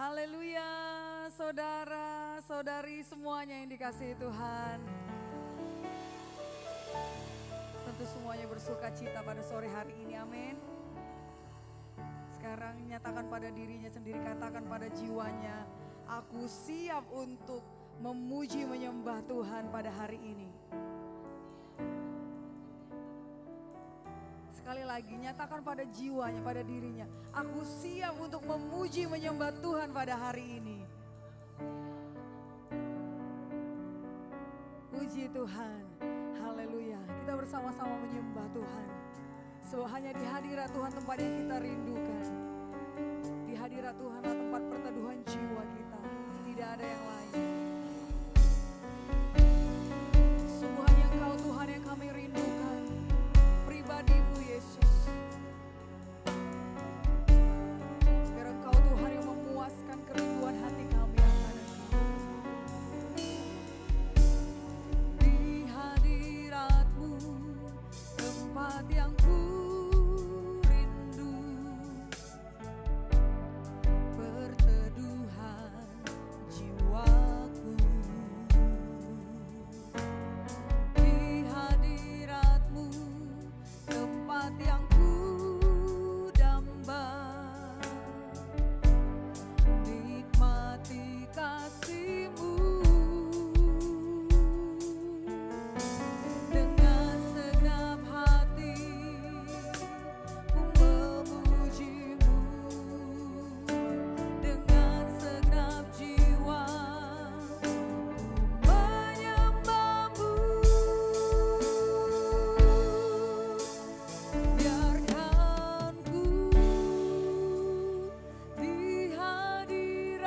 Haleluya, saudara, saudari semuanya yang dikasihi Tuhan. Tentu semuanya bersuka cita pada sore hari ini, amin. Sekarang nyatakan pada dirinya sendiri, katakan pada jiwanya, aku siap untuk memuji menyembah Tuhan pada hari ini. Sekali lagi nyatakan pada jiwanya, pada dirinya, aku siap untuk memuji menyembah Tuhan pada hari ini. Puji Tuhan, haleluya. Kita bersama-sama menyembah Tuhan. Sebab hanya di hadirat Tuhan tempat yang kita rindukan. Di hadirat Tuhanlah tempat perteduhan jiwa kita. Tidak ada yang lain. Sungguh hanya Engkau Tuhan yang kami rindukan. Pribadi-Mu Yesus. Biar Engkau Tuhan yang memuaskan kerinduan hati kami akan Engkau. Di hadirat-Mu tempat yang ku rindu, perteduhan jiwaku. Di hadirat-Mu tempat yang ku damba, nikmati kasih-Mu. Dengan segenap hati ku memuji-Mu, dengan segenap jiwa ku menyembah-Mu. Biarkan ku di hadirat-Mu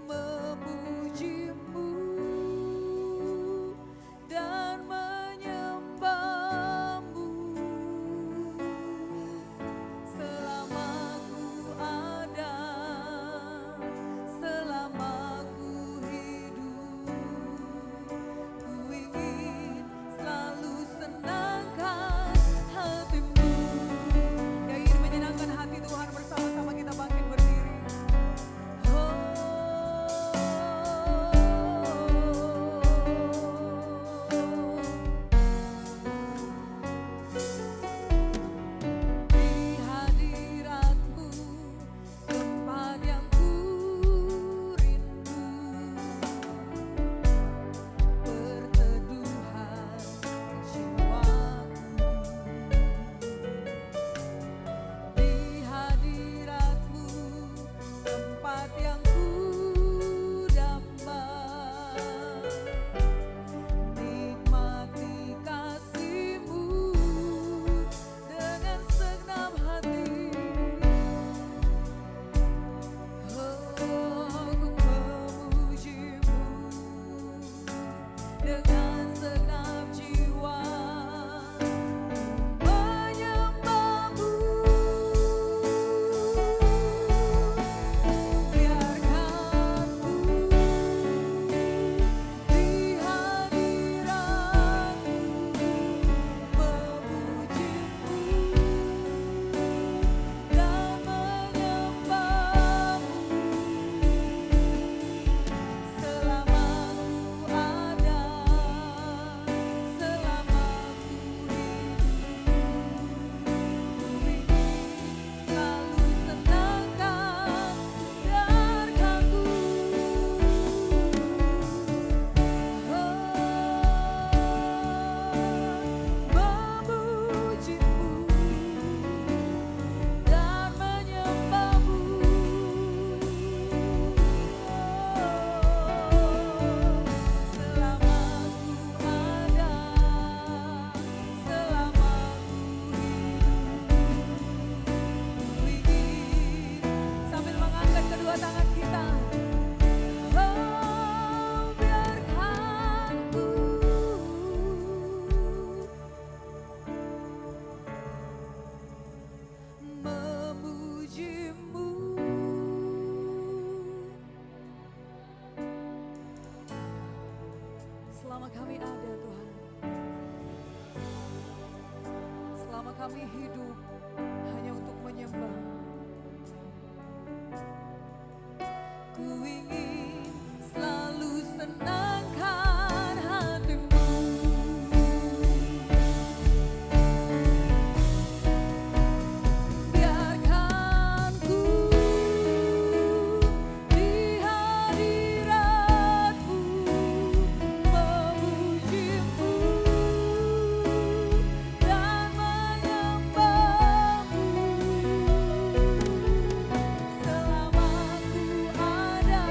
memuji-Mu dan menyembah-Mu. Selama ku ada, selama ku hidup, ku ingin selalu senangkan hati-Mu. Yang ingin menyenangkan hati Tuhan, bersama-sama kita bangkit berdiri. Di hadirat-Mu tempat yang ku rindu, perteduhan jiwaku. Di hadirat-Mu tempat yang ku damba, nikmati kasih-Mu dengan segenap hati. Aku memuji-Mu dengan segenap jiwa, menyembah-Mu. Biarkan ku di hadirat-Mu memuji-Mu dan menyembah-Mu. Selama ku ada, selama ku hidup, ku ingin selalu senangkan. Biarkan ku memuji-Mu dan menyembah-Mu. Selama ku ada, selama ku hidup, ku ingin sambil mengangkat kedua tangan kita. Biarkan ku memuji-Mu. Selama kami ada Tuhan, selama kami hidup hanya untuk menyembah, Ku ingin selalu senangkan hatimu. Biarkan ku di hadiratmu memujimu dan menyembahmu selama ku ada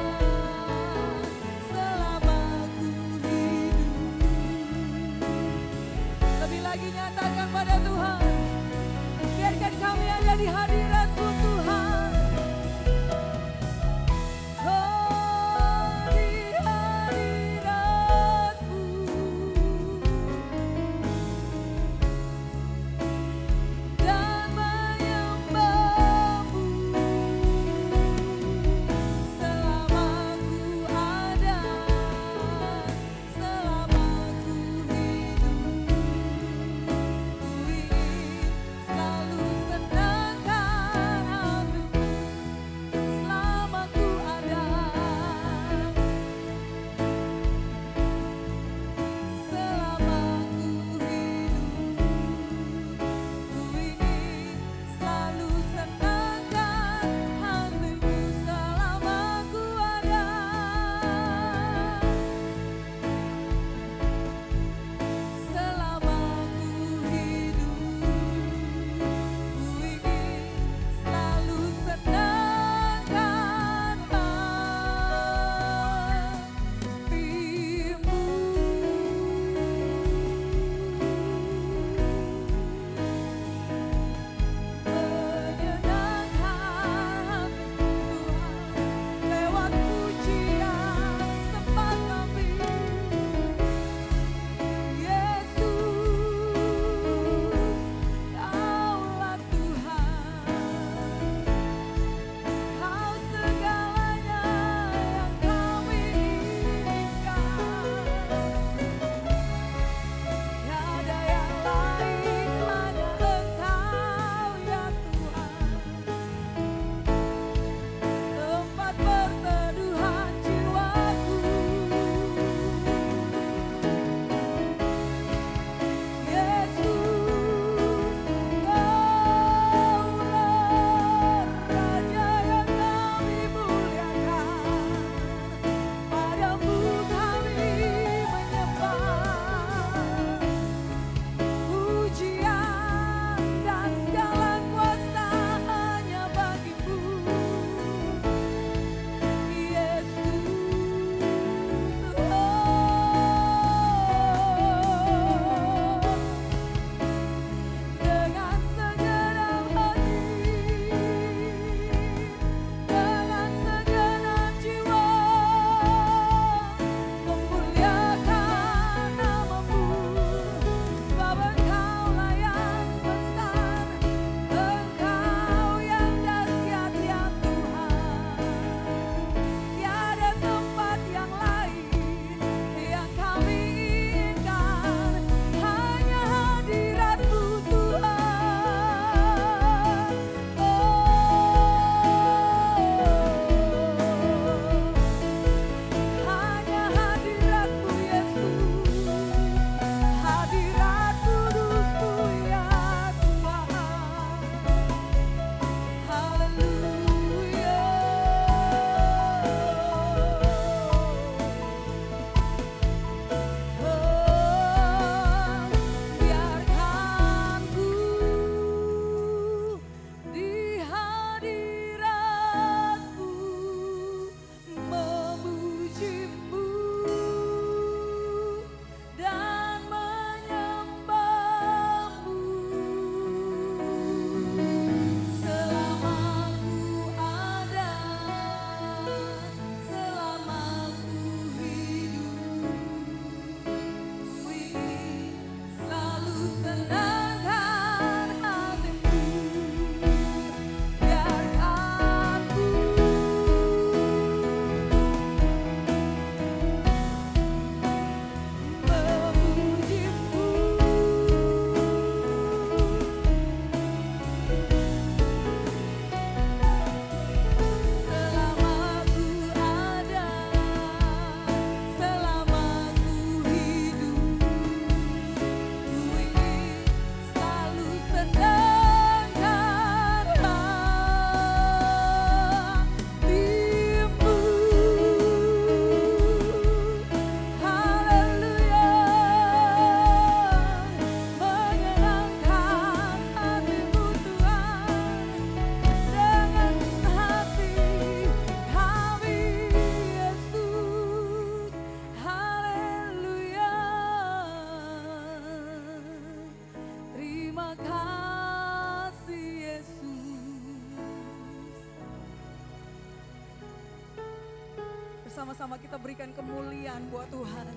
sama-sama kita berikan kemuliaan buat Tuhan.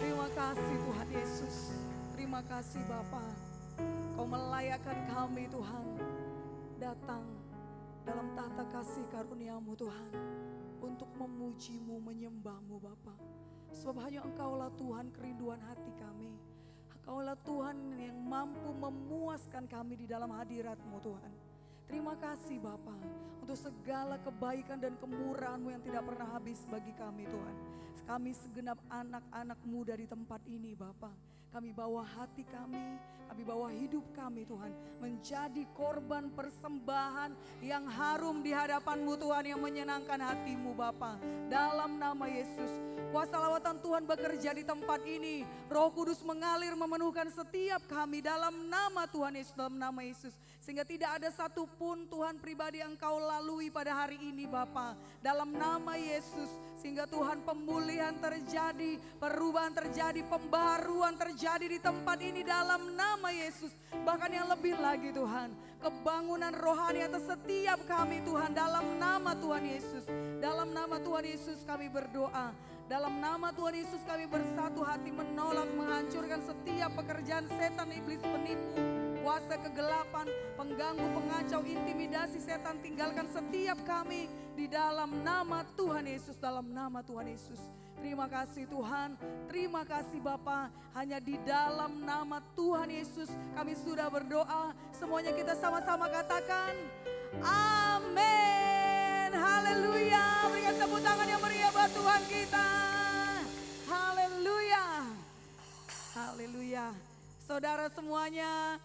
Terima kasih Tuhan Yesus. Terima kasih Bapa. Kau melayakkan kami Tuhan datang dalam tata kasih karunia-Mu Tuhan, untuk memuji-Mu, menyembah-Mu Bapa. Sebab hanya Engkaulah Tuhan kerinduan hati kami. Engkaulah Tuhan yang mampu memuaskan kami di dalam hadirat-Mu Tuhan. Terima kasih Bapa untuk segala kebaikan dan kemurahan-Mu yang tidak pernah habis bagi kami Tuhan. Kami segenap anak-anak muda di tempat ini Bapa. Kami bawa hati kami bawa hidup kami Tuhan, menjadi korban persembahan yang harum di hadapan-Mu Tuhan, yang menyenangkan hati-Mu Bapa. Dalam nama Yesus, kuasa lawatan Tuhan bekerja di tempat ini. Roh Kudus mengalir memenuhkan setiap kami dalam nama Tuhan Yesus, dalam nama Yesus. Sehingga tidak ada satupun Tuhan pribadi yang Engkau lalui pada hari ini Bapa. Dalam nama Yesus, sehingga Tuhan pemulihan terjadi, perubahan terjadi, pembaruan terjadi di tempat ini dalam nama Yesus. Bahkan yang lebih lagi Tuhan, kebangunan rohani atas setiap kami Tuhan dalam nama Tuhan Yesus. Dalam nama Tuhan Yesus kami berdoa. Dalam nama Tuhan Yesus kami bersatu hati menolak, menghancurkan setiap pekerjaan setan, iblis, penipu, kuasa kegelapan, pengganggu, pengacau, intimidasi setan. Tinggalkan setiap kami di dalam nama Tuhan Yesus, dalam nama Tuhan Yesus. Terima kasih Tuhan, terima kasih Bapa. Hanya di dalam nama Tuhan Yesus kami sudah berdoa. Semuanya kita sama-sama katakan amin. Haleluya. Berikan tepuk tangan yang meriah buat Tuhan kita. Haleluya. Haleluya. Saudara semuanya,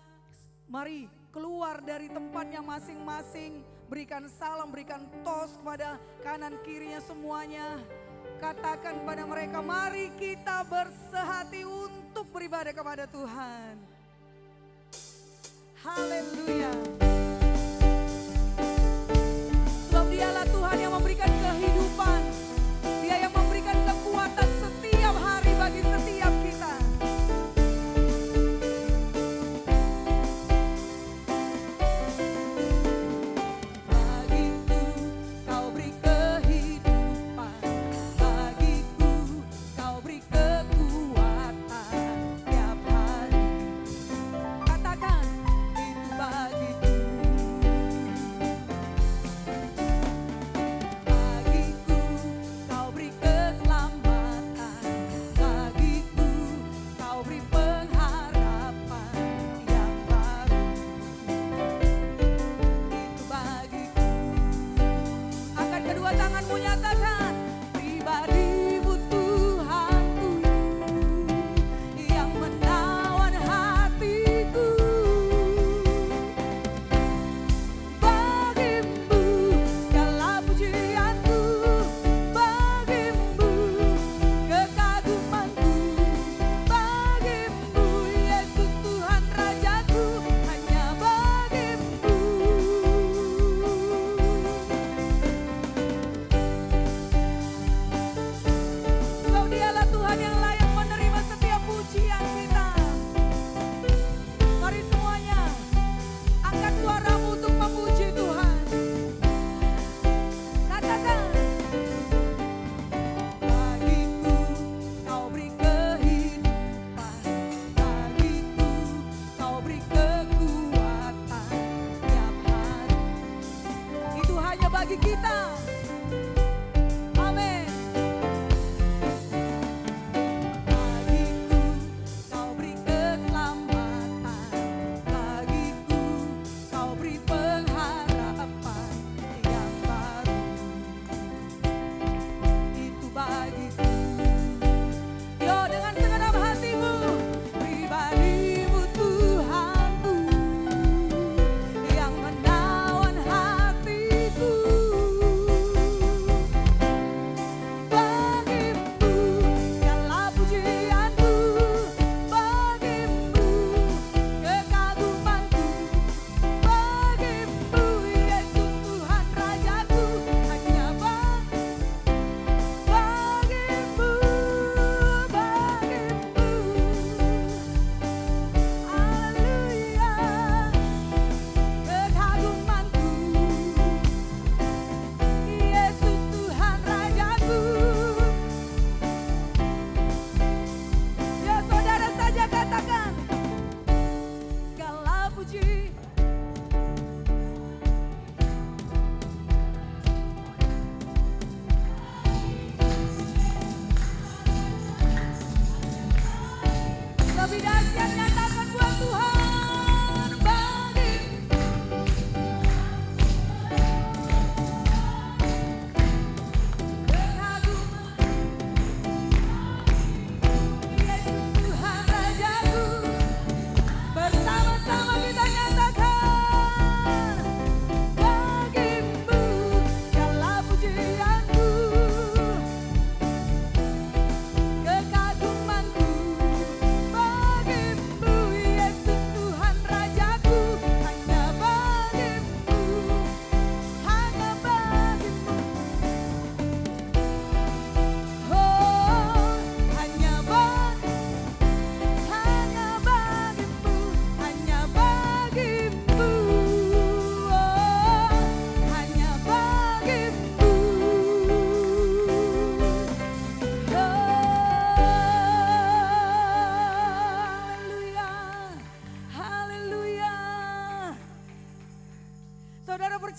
mari keluar dari tempatnya masing-masing. Berikan salam, berikan tos kepada kanan kirinya semuanya. Katakan kepada mereka, mari kita bersehati untuk beribadah kepada Tuhan. Haleluya. Sebab Dialah Tuhan yang memberikan kehidupan. Dia yang memberikan kekuatan setiap hari bagi setiap kita.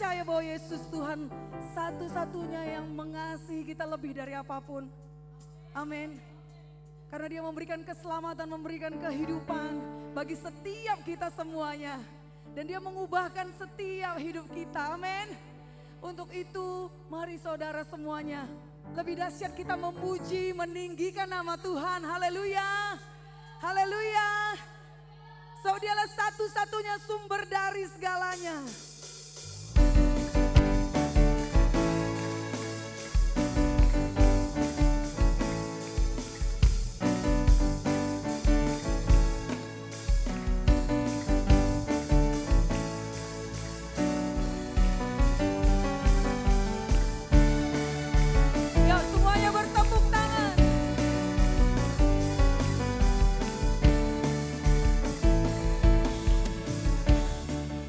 percaya bahwa Yesus Tuhan satu-satunya yang mengasihi kita lebih dari apapun. Amin. Karena dia memberikan keselamatan, memberikan kehidupan bagi setiap kita semuanya. Dan dia mengubahkan setiap hidup kita. Amin. Untuk itu mari saudara semuanya, lebih dahsyat kita memuji, meninggikan nama Tuhan. Haleluya. Haleluya. So dialah satu-satunya sumber dari segalanya. Ya, semuanya bertepuk tangan.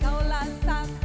Kaulah satu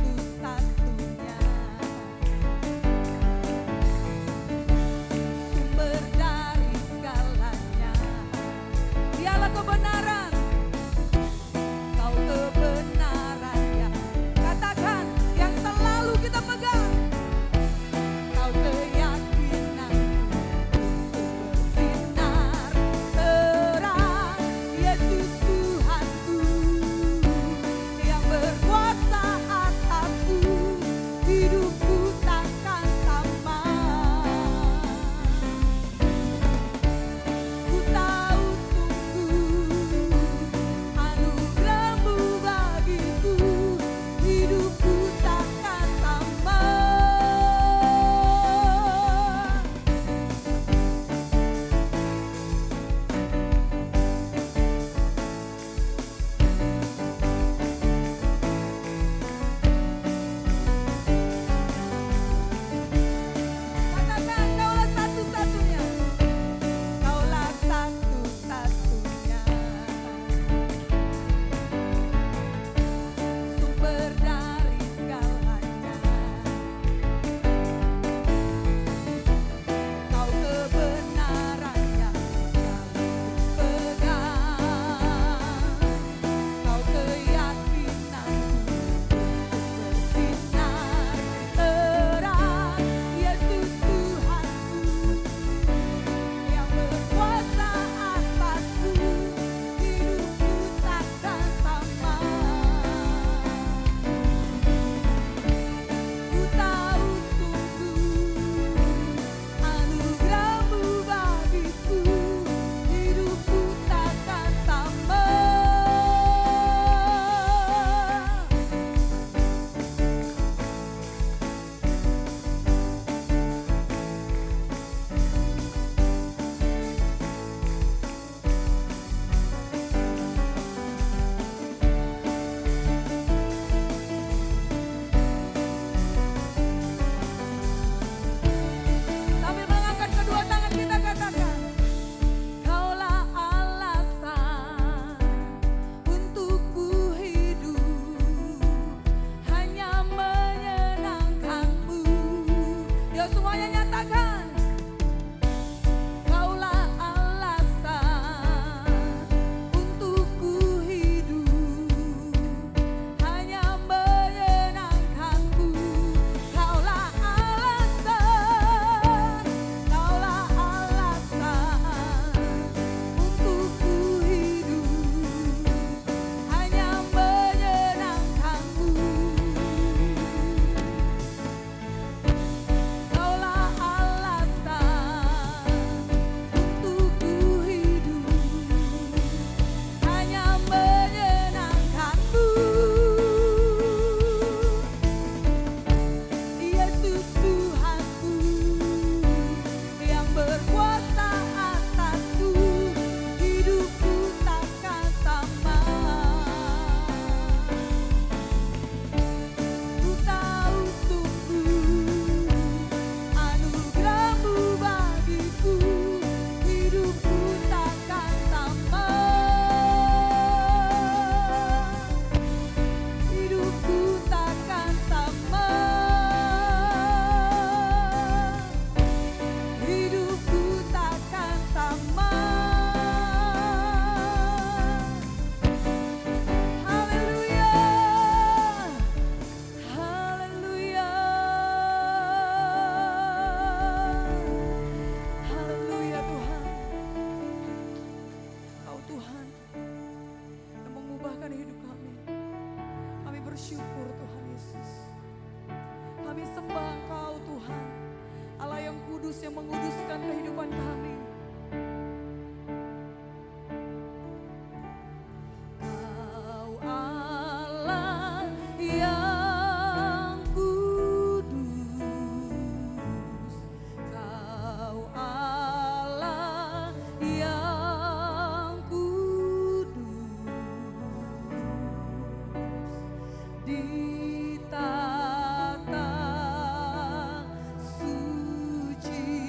kami sembah Engkau Tuhan, Allah yang kudus, yang menguduskan kehidupan kami. Kau Allah yang kudus, Kau Allah yang kudus, di tata suci-Mu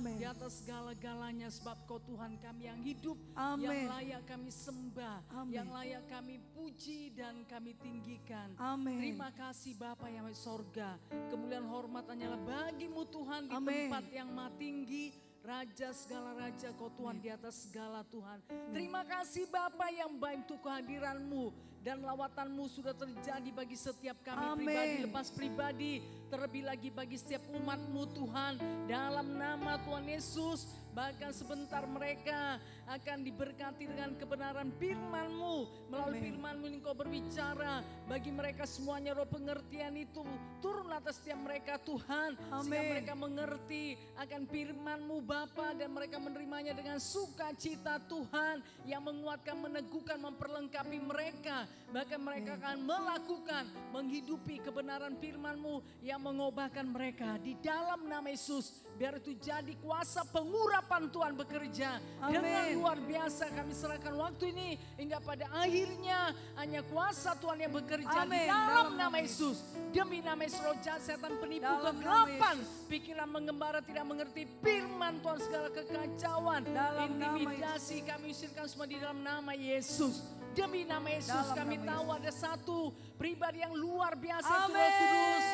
Amin. di atas segala-galanya, sebab Kau Tuhan kami yang hidup, Amin. yang layak kami sembah, Amin. yang layak kami puji dan kami tinggikan. Amin. Terima kasih Bapa yang di sorga, kemuliaan hormat hanyalah bagimu Tuhan di Amin. tempat yang maha tinggi. Raja segala raja, Kau Tuhan di atas segala Tuhan. Terima kasih Bapa yang baik untuk kehadiran-Mu dan lawatanmu sudah terjadi bagi setiap kami pribadi lepas pribadi, terlebih lagi bagi setiap umat-Mu Tuhan. Dalam nama Tuhan Yesus, bahkan sebentar mereka akan diberkati dengan kebenaran firman-Mu. Melalui firman-Mu ini Kau berbicara bagi mereka semuanya, roh pengertian itu turun atas setiap mereka Tuhan. Sehingga mereka mengerti akan firman-Mu Bapa, dan mereka menerimanya dengan sukacita Tuhan, yang menguatkan, meneguhkan, memperlengkapi mereka. Bahkan mereka akan melakukan, menghidupi kebenaran firman-Mu yang mengubahkan mereka di dalam nama Yesus. Biar itu jadi kuasa pengurapan Tuhan bekerja. Dengan luar biasa kami serahkan waktu ini hingga pada akhirnya hanya kuasa Tuhan yang bekerja di dalam nama Yesus. Demi nama Yesus, roh jahat, setan penipu, kegelapan, pikiran mengembara tidak mengerti firman Tuhan, segala kekacauan, intimidasi kami usirkan semua di dalam nama Yesus. Demi nama Yesus kami tahu ada satu pribadi yang luar biasa, itu Roh Kudus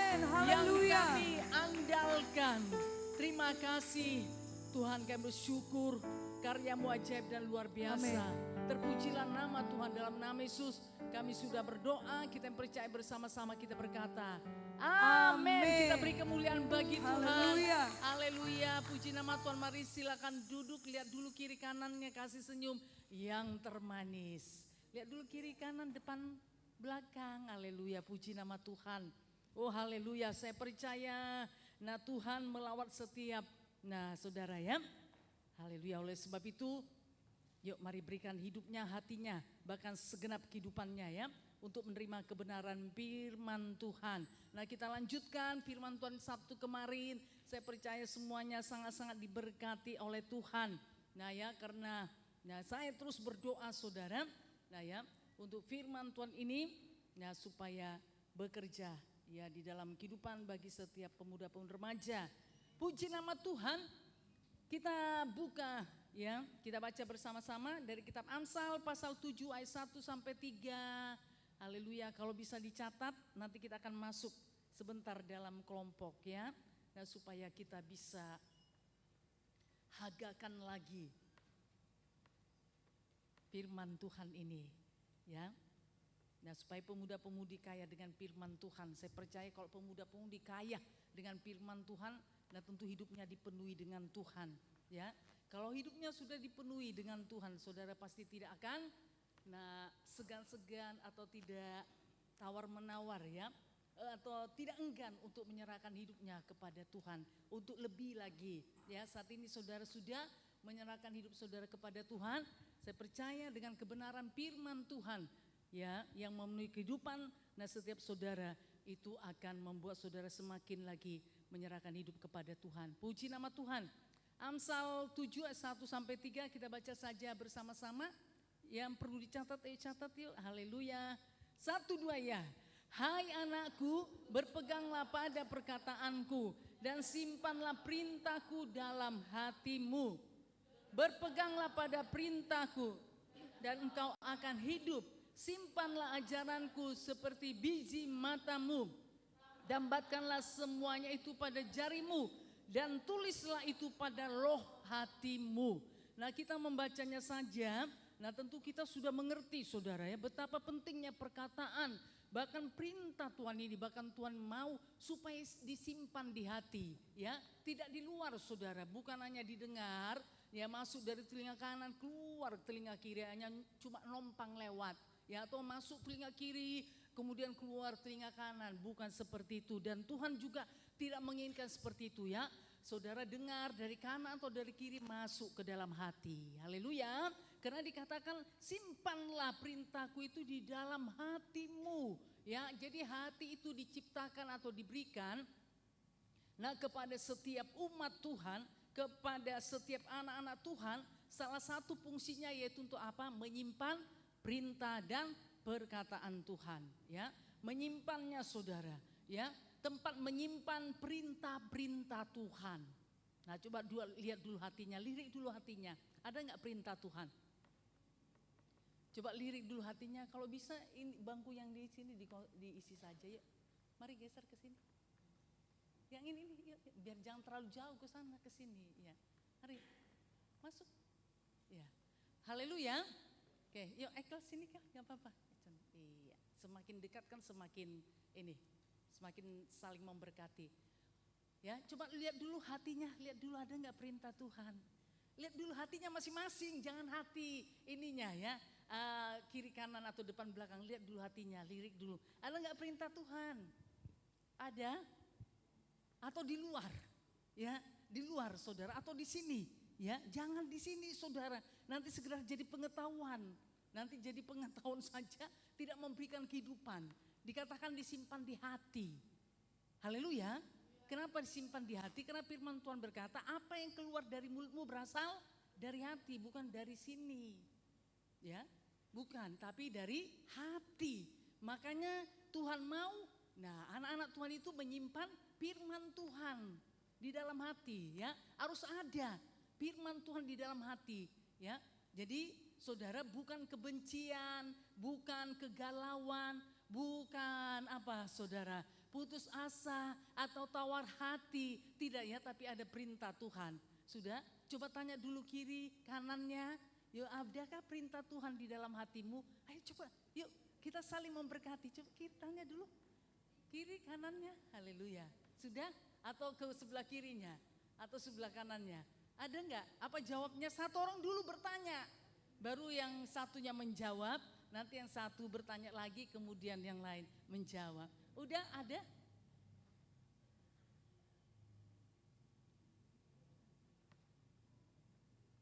yang kami andalkan. Terima kasih Tuhan, kami bersyukur karya-Mu ajaib dan luar biasa. Terpujilah nama Tuhan. Dalam nama Yesus kami sudah berdoa, kita yang percaya bersama-sama kita berkata amin. Kita beri kemuliaan bagi Tuhan. Haleluya. Puji nama Tuhan. Mari silakan duduk, lihat dulu kiri kanannya, kasih senyum yang termanis. Lihat dulu kiri kanan, depan belakang. Haleluya, puji nama Tuhan. Oh haleluya, saya percaya nah Tuhan melawat setiap saudara ya. Haleluya, oleh sebab itu yuk mari berikan hidupnya, hatinya, bahkan segenap kehidupannya ya, untuk menerima kebenaran firman Tuhan. Nah kita lanjutkan firman Tuhan Sabtu kemarin. Saya percaya semuanya sangat-sangat diberkati oleh Tuhan. Nah ya, karena saya terus berdoa saudara, nah ya, untuk firman Tuhan ini supaya bekerja ya di dalam kehidupan bagi setiap pemuda-pemudi remaja. Puji nama Tuhan. Kita buka ya, kita baca bersama-sama dari kitab Amsal pasal 7 ayat 1 sampai 3. Haleluya, kalau bisa dicatat nanti kita akan masuk sebentar dalam kelompok ya. Nah, supaya kita bisa hagakan lagi firman Tuhan ini ya. Nah, supaya pemuda-pemudi kaya dengan firman Tuhan. Saya percaya kalau pemuda-pemudi kaya dengan firman Tuhan, nah tentu hidupnya dipenuhi dengan Tuhan ya. Kalau hidupnya sudah dipenuhi dengan Tuhan, saudara pasti tidak akan segan-segan atau tidak tawar-menawar ya, atau tidak enggan untuk menyerahkan hidupnya kepada Tuhan untuk lebih lagi ya. Saat ini saudara sudah menyerahkan hidup saudara kepada Tuhan. Saya percaya dengan kebenaran firman Tuhan ya, yang memenuhi kehidupan setiap saudara, itu akan membuat saudara semakin lagi menyerahkan hidup kepada Tuhan. Puji nama Tuhan. Amsal 7 ayat 1 sampai 3 kita baca saja bersama-sama. Yang perlu dicatat, catat yuk. Haleluya. 1, 2 ya. Hai anakku, berpeganglah pada perkataanku dan simpanlah perintahku dalam hatimu. Berpeganglah pada perintahku dan engkau akan hidup. Simpanlah ajaranku seperti biji matamu. Dambatkanlah semuanya itu pada jarimu dan tulislah itu pada loh hatimu. Nah kita membacanya saja, nah tentu kita sudah mengerti saudara ya, betapa pentingnya perkataan. Bahkan perintah Tuhan ini, bahkan Tuhan mau supaya disimpan di hati ya. Tidak di luar saudara, bukan hanya didengar ya, masuk dari telinga kanan keluar telinga kiri, hanya cuma nompang lewat ya, atau masuk telinga kiri kemudian keluar telinga kanan, bukan seperti itu. Dan Tuhan juga tidak menginginkan seperti itu ya. Saudara dengar dari kanan atau dari kiri masuk ke dalam hati. Haleluya. Karena dikatakan simpanlah perintahku itu di dalam hatimu. Ya, jadi hati itu diciptakan atau diberikan kepada setiap umat Tuhan, kepada setiap anak-anak Tuhan. Salah satu fungsinya yaitu untuk apa? Menyimpan perintah dan perkataan Tuhan ya. Menyimpannya saudara ya, tempat menyimpan perintah-perintah Tuhan. Nah coba lihat dulu hatinya, lirik dulu hatinya. Ada nggak perintah Tuhan? Coba lirik dulu hatinya, kalau bisa ini bangku yang di sini diisi saja yuk. Mari geser ke sini. Yang ini yuk, biar jangan terlalu jauh ke sana ke sini ya. Mari masuk. Ya. Haleluya. Oke, yuk Ekel sini Kak, enggak apa-apa. Iya, semakin dekat kan semakin ini, semakin saling memberkati. Ya, coba lihat dulu hatinya, lihat dulu ada nggak perintah Tuhan. Lihat dulu hatinya masing-masing, jangan hati ininya ya, kiri kanan atau depan belakang. Lihat dulu hatinya, lirik dulu. Ada nggak perintah Tuhan? Ada? Atau di luar? Ya, di luar saudara atau di sini? Ya, jangan di sini saudara. Nanti segera jadi pengetahuan. Nanti jadi pengetahuan saja, tidak memberikan kehidupan. Dikatakan disimpan di hati. Haleluya. Kenapa disimpan di hati? Karena firman Tuhan berkata, apa yang keluar dari mulutmu berasal dari hati, bukan dari sini. Ya, bukan, tapi dari hati. Makanya Tuhan mau, nah anak-anak Tuhan itu menyimpan firman Tuhan di dalam hati, ya. Harus ada firman Tuhan di dalam hati, ya. Jadi saudara, bukan kebencian, bukan kegalauan, bukan apa saudara, putus asa atau tawar hati, tidak ya, tapi ada perintah Tuhan. Sudah, coba tanya dulu kiri kanannya, yuk adakah perintah Tuhan di dalam hatimu? Ayo coba, yuk kita saling memberkati, coba kita tanya dulu kiri kanannya, haleluya. Sudah? Atau ke sebelah kirinya atau sebelah kanannya? Ada enggak? Apa jawabnya? Satu orang dulu bertanya, baru yang satunya menjawab, nanti yang satu bertanya lagi, kemudian yang lain menjawab. Udah ada?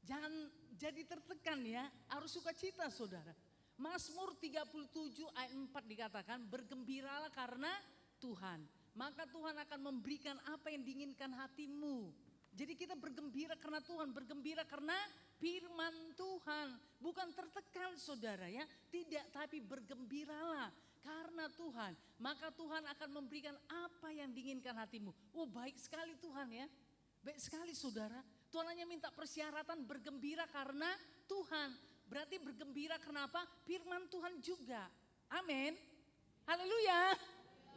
Jangan jadi tertekan ya, harus sukacita saudara. Mazmur 37 ayat 4 dikatakan, bergembiralah karena Tuhan, maka Tuhan akan memberikan apa yang diinginkan hatimu. Jadi kita bergembira karena Tuhan, bergembira karena firman Tuhan. Bukan tertekan saudara ya, tidak, tapi bergembiralah karena Tuhan. Maka Tuhan akan memberikan apa yang diinginkan hatimu. Oh baik sekali Tuhan ya, baik sekali saudara. Tuhan hanya minta persyaratan bergembira karena Tuhan. Berarti bergembira kenapa? Firman Tuhan juga. Amin. Haleluya.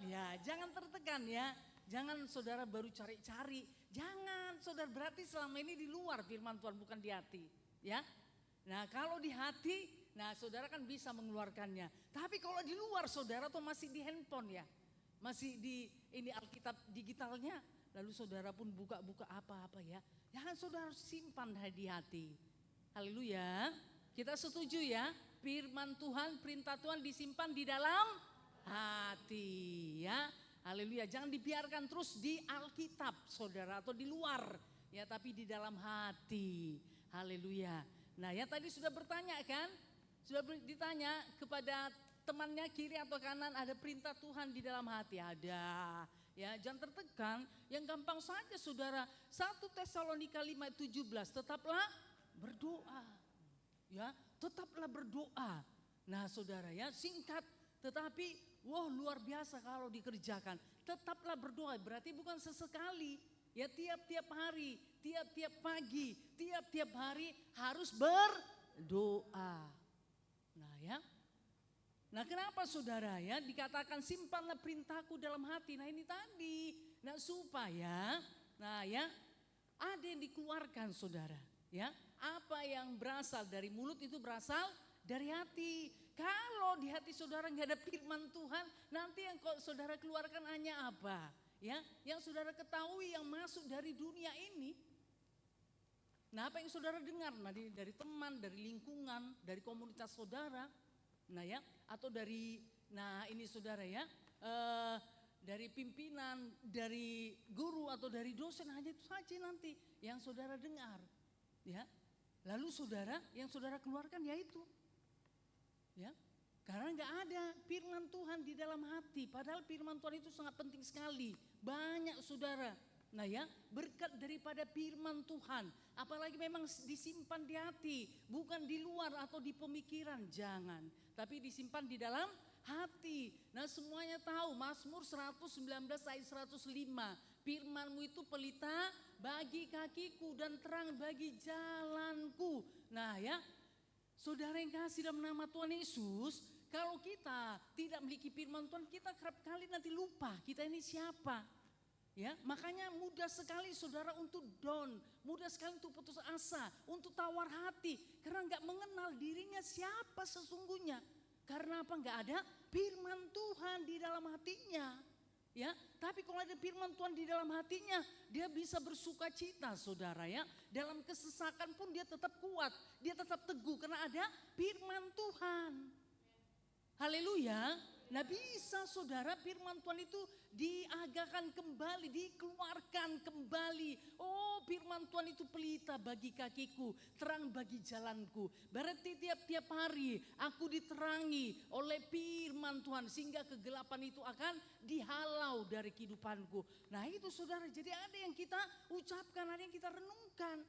Ya, jangan tertekan ya. Jangan saudara baru cari-cari. Jangan saudara, berarti selama ini di luar firman Tuhan, bukan di hati. Ya. Nah kalau di hati, nah saudara kan bisa mengeluarkannya. Tapi kalau di luar saudara tuh masih di handphone ya. Masih di ini Alkitab digitalnya. Lalu saudara pun buka-buka apa-apa ya. Jangan saudara simpan di hati. Haleluya. Kita setuju ya, firman Tuhan, perintah Tuhan disimpan di dalam hati ya. Haleluya, jangan dibiarkan terus di Alkitab saudara atau di luar ya, tapi di dalam hati. Haleluya. Nah ya tadi sudah bertanya kan, sudah ditanya kepada temannya kiri atau kanan, ada perintah Tuhan di dalam hati? Ada ya, jangan tertekan, yang gampang saja saudara. 1 Tesalonika 5:17, tetaplah berdoa ya, tetaplah berdoa. Nah saudara ya, singkat tetapi wah luar biasa kalau dikerjakan. Tetaplah berdoa, berarti bukan sesekali. Ya tiap-tiap hari, tiap-tiap pagi, tiap-tiap hari harus berdoa. Nah ya. Nah kenapa saudara ya dikatakan simpanlah perintahku dalam hati. Nah ini tadi. Nah supaya, nah ya ada yang dikeluarkan saudara. Ya, apa yang berasal dari mulut itu berasal dari hati. Kalau di hati saudara nggak ada firman Tuhan, nanti yang saudara keluarkan hanya apa? Ya, yang saudara ketahui yang masuk dari dunia ini. Nah, apa yang saudara dengar? Nah, dari teman, dari lingkungan, dari komunitas saudara. Nah ya, atau dari, nah ini saudara ya, dari pimpinan, dari guru atau dari dosen, hanya itu saja nanti yang saudara dengar. Ya, lalu saudara, yang saudara keluarkan ya itu. Ya, karena nggak ada firman Tuhan di dalam hati. Padahal firman Tuhan itu sangat penting sekali. Banyak saudara. Nah ya, berkat daripada firman Tuhan. Apalagi memang disimpan di hati. Bukan di luar atau di pemikiran. Jangan. Tapi disimpan di dalam hati. Nah semuanya tahu Mazmur 119 ayat 105. Firmanmu itu pelita bagi kakiku dan terang bagi jalanku. Nah ya, saudara yang kasih dalam nama Tuhan Yesus, kalau kita tidak memiliki firman Tuhan, kita kerap kali nanti lupa kita ini siapa. Ya, makanya mudah sekali saudara untuk down, mudah sekali untuk putus asa, untuk tawar hati, karena nggak mengenal dirinya siapa sesungguhnya. Karena apa? Nggak ada firman Tuhan di dalam hatinya. Ya, tapi kalau ada firman Tuhan di dalam hatinya, dia bisa bersuka cita, saudara ya. Dalam kesesakan pun dia tetap kuat, dia tetap teguh karena ada firman Tuhan. Haleluya. Nah bisa saudara firman Tuhan itu diagakan kembali, dikeluarkan kembali. Oh firman Tuhan itu pelita bagi kakiku, terang bagi jalanku. Berarti tiap-tiap hari aku diterangi oleh firman Tuhan sehingga kegelapan itu akan dihalau dari kehidupanku. Nah itu saudara, jadi ada yang kita ucapkan, ada yang kita renungkan.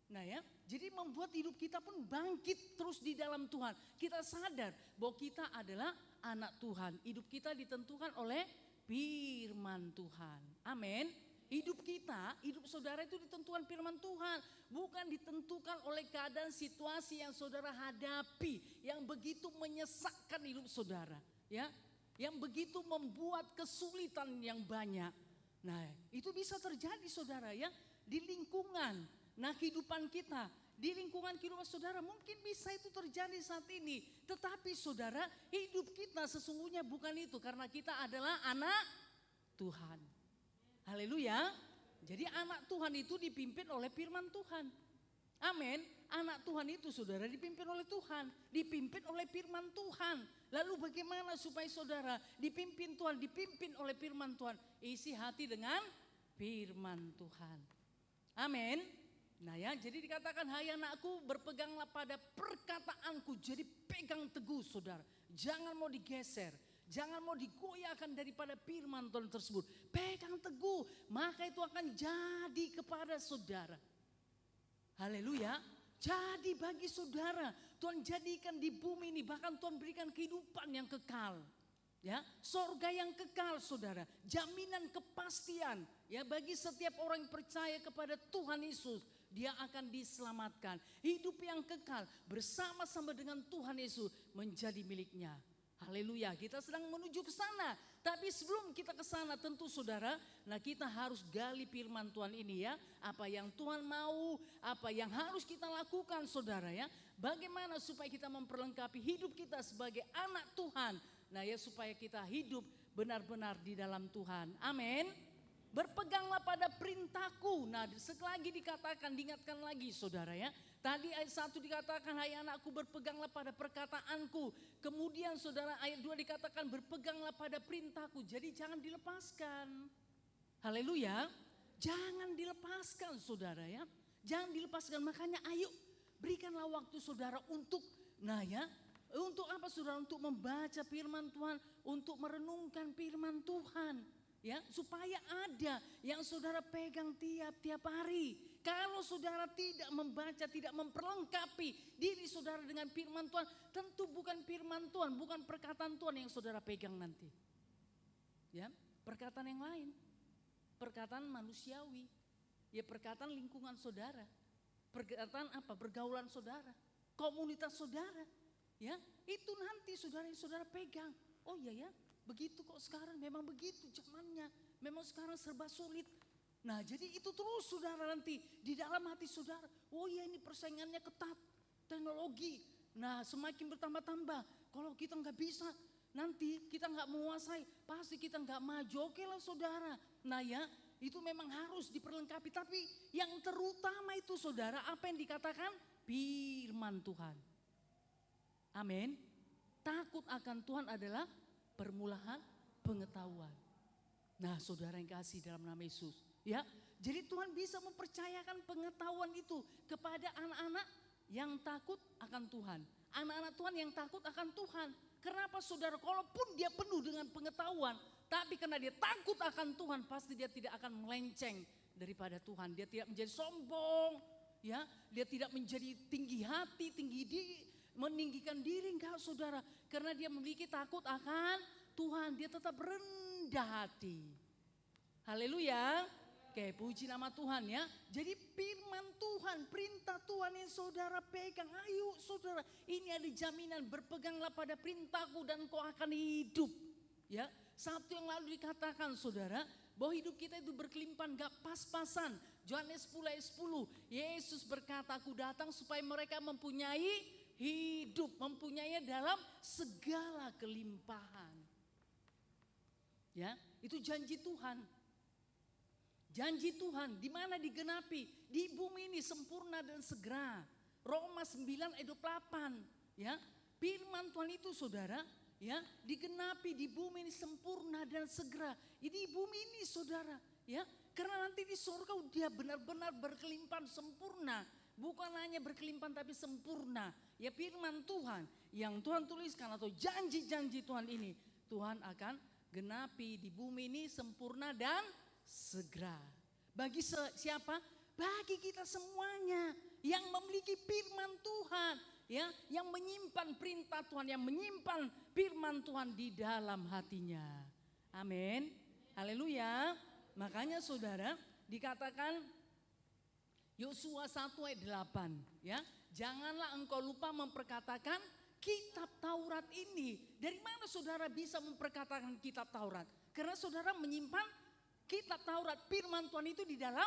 Nah ya, jadi membuat hidup kita pun bangkit terus di dalam Tuhan. Kita sadar bahwa kita adalah anak Tuhan. Hidup kita ditentukan oleh firman Tuhan. Amin. Hidup kita, hidup saudara itu ditentukan firman Tuhan. Bukan ditentukan oleh keadaan situasi yang saudara hadapi. Yang begitu menyesakkan hidup saudara. Ya, yang begitu membuat kesulitan yang banyak. Nah itu bisa terjadi saudara ya, di lingkungan. Nah kehidupan kita, di lingkungan kehidupan saudara mungkin bisa itu terjadi saat ini. Tetapi saudara, hidup kita sesungguhnya bukan itu karena kita adalah anak Tuhan. Haleluya. Jadi anak Tuhan itu dipimpin oleh firman Tuhan. Amin. Anak Tuhan itu saudara dipimpin oleh Tuhan, dipimpin oleh firman Tuhan. Lalu bagaimana supaya saudara dipimpin Tuhan, dipimpin oleh firman Tuhan? Isi hati dengan firman Tuhan. Amin. Nah ya, jadi dikatakan hai anakku berpeganglah pada perkataanku. Jadi pegang teguh saudara. Jangan mau digeser. Jangan mau digoyahkan daripada firman Tuhan tersebut. Pegang teguh. Maka itu akan jadi kepada saudara. Haleluya. Jadi bagi saudara. Tuhan jadikan di bumi ini. Bahkan Tuhan berikan kehidupan yang kekal. Ya, sorga yang kekal saudara. Jaminan kepastian. Ya, bagi setiap orang yang percaya kepada Tuhan Yesus. Dia akan diselamatkan. Hidup yang kekal bersama-sama dengan Tuhan Yesus menjadi miliknya. Haleluya, kita sedang menuju ke sana. Tapi sebelum kita ke sana tentu saudara, nah kita harus gali firman Tuhan ini ya. Apa yang Tuhan mau, apa yang harus kita lakukan saudara ya. Bagaimana supaya kita memperlengkapi hidup kita sebagai anak Tuhan. Nah ya supaya kita hidup benar-benar di dalam Tuhan. Amin. Berpeganglah pada perintahku. Nah sekali lagi dikatakan, diingatkan lagi saudara ya. Tadi ayat 1 dikatakan hai anakku berpeganglah pada perkataanku. Kemudian saudara ayat 2 dikatakan berpeganglah pada perintahku. Jadi jangan dilepaskan. Haleluya. Jangan dilepaskan saudara ya. Jangan dilepaskan, makanya ayo berikanlah waktu saudara untuk nah ya. Untuk apa saudara? Untuk membaca firman Tuhan. Untuk merenungkan firman Tuhan. Ya, supaya ada yang saudara pegang tiap-tiap hari. Kalau saudara tidak membaca, tidak memperlengkapi diri saudara dengan firman Tuhan, tentu bukan firman Tuhan, bukan perkataan Tuhan yang saudara pegang nanti. Ya, perkataan yang lain. Perkataan manusiawi. Ya, perkataan lingkungan saudara. Perkataan apa? Pergaulan saudara, komunitas saudara. Ya, itu nanti saudara yang saudara pegang. Oh iya ya. Begitu kok sekarang, memang begitu zamannya. Memang sekarang serba sulit. Nah jadi itu terus saudara nanti di dalam hati saudara. Oh iya ini persaingannya ketat, teknologi. Nah semakin bertambah-tambah. Kalau kita nggak bisa, nanti kita nggak menguasai, pasti kita nggak maju. Oke lah saudara. Nah ya itu memang harus diperlengkapi. Tapi yang terutama itu saudara, apa yang dikatakan? Firman Tuhan. Amin. Takut akan Tuhan adalah permulaan pengetahuan. Nah saudara yang kasih dalam nama Yesus. Ya, jadi Tuhan bisa mempercayakan pengetahuan itu kepada anak-anak yang takut akan Tuhan. Anak-anak Tuhan yang takut akan Tuhan. Kenapa saudara? Kalaupun dia penuh dengan pengetahuan, tapi karena dia takut akan Tuhan, pasti dia tidak akan melenceng daripada Tuhan. Dia tidak menjadi sombong, ya. Dia tidak menjadi tinggi hati, tinggi diri, meninggikan diri, enggak saudara. Karena dia memiliki takut akan Tuhan, dia tetap rendah hati. Haleluya. Oke, puji nama Tuhan ya. Jadi firman Tuhan, perintah Tuhan yang saudara pegang. Ayo saudara, ini ada jaminan, berpeganglah pada perintahku dan kau akan hidup. Ya, Sabtu yang lalu dikatakan saudara, bahwa hidup kita itu berkelimpahan, gak pas-pasan. Yohanes 10 ayat 10, Yesus berkata, aku datang supaya mereka mempunyai hidup, mempunyainya dalam segala kelimpahan. Ya, itu janji Tuhan. Janji Tuhan di mana digenapi? Di bumi ini sempurna dan segera. Roma 9 ayat 28, ya. Firman Tuhan itu saudara, ya, digenapi di bumi ini sempurna dan segera. Jadi di bumi ini saudara, ya. Karena nanti di surga dia benar-benar berkelimpahan sempurna. Bukan hanya berkelimpahan tapi sempurna. Ya, firman Tuhan yang Tuhan tuliskan atau janji-janji Tuhan ini, Tuhan akan genapi di bumi ini sempurna dan segera. Bagi siapa? Bagi kita semuanya yang memiliki firman Tuhan, ya, yang menyimpan perintah Tuhan, yang menyimpan firman Tuhan di dalam hatinya. Amin. Haleluya. Makanya saudara dikatakan Yosua 1 ayat 8, ya. Janganlah engkau lupa memperkatakan kitab Taurat ini. Dari mana saudara bisa memperkatakan kitab Taurat? Karena saudara menyimpan kitab Taurat, firman Tuhan itu di dalam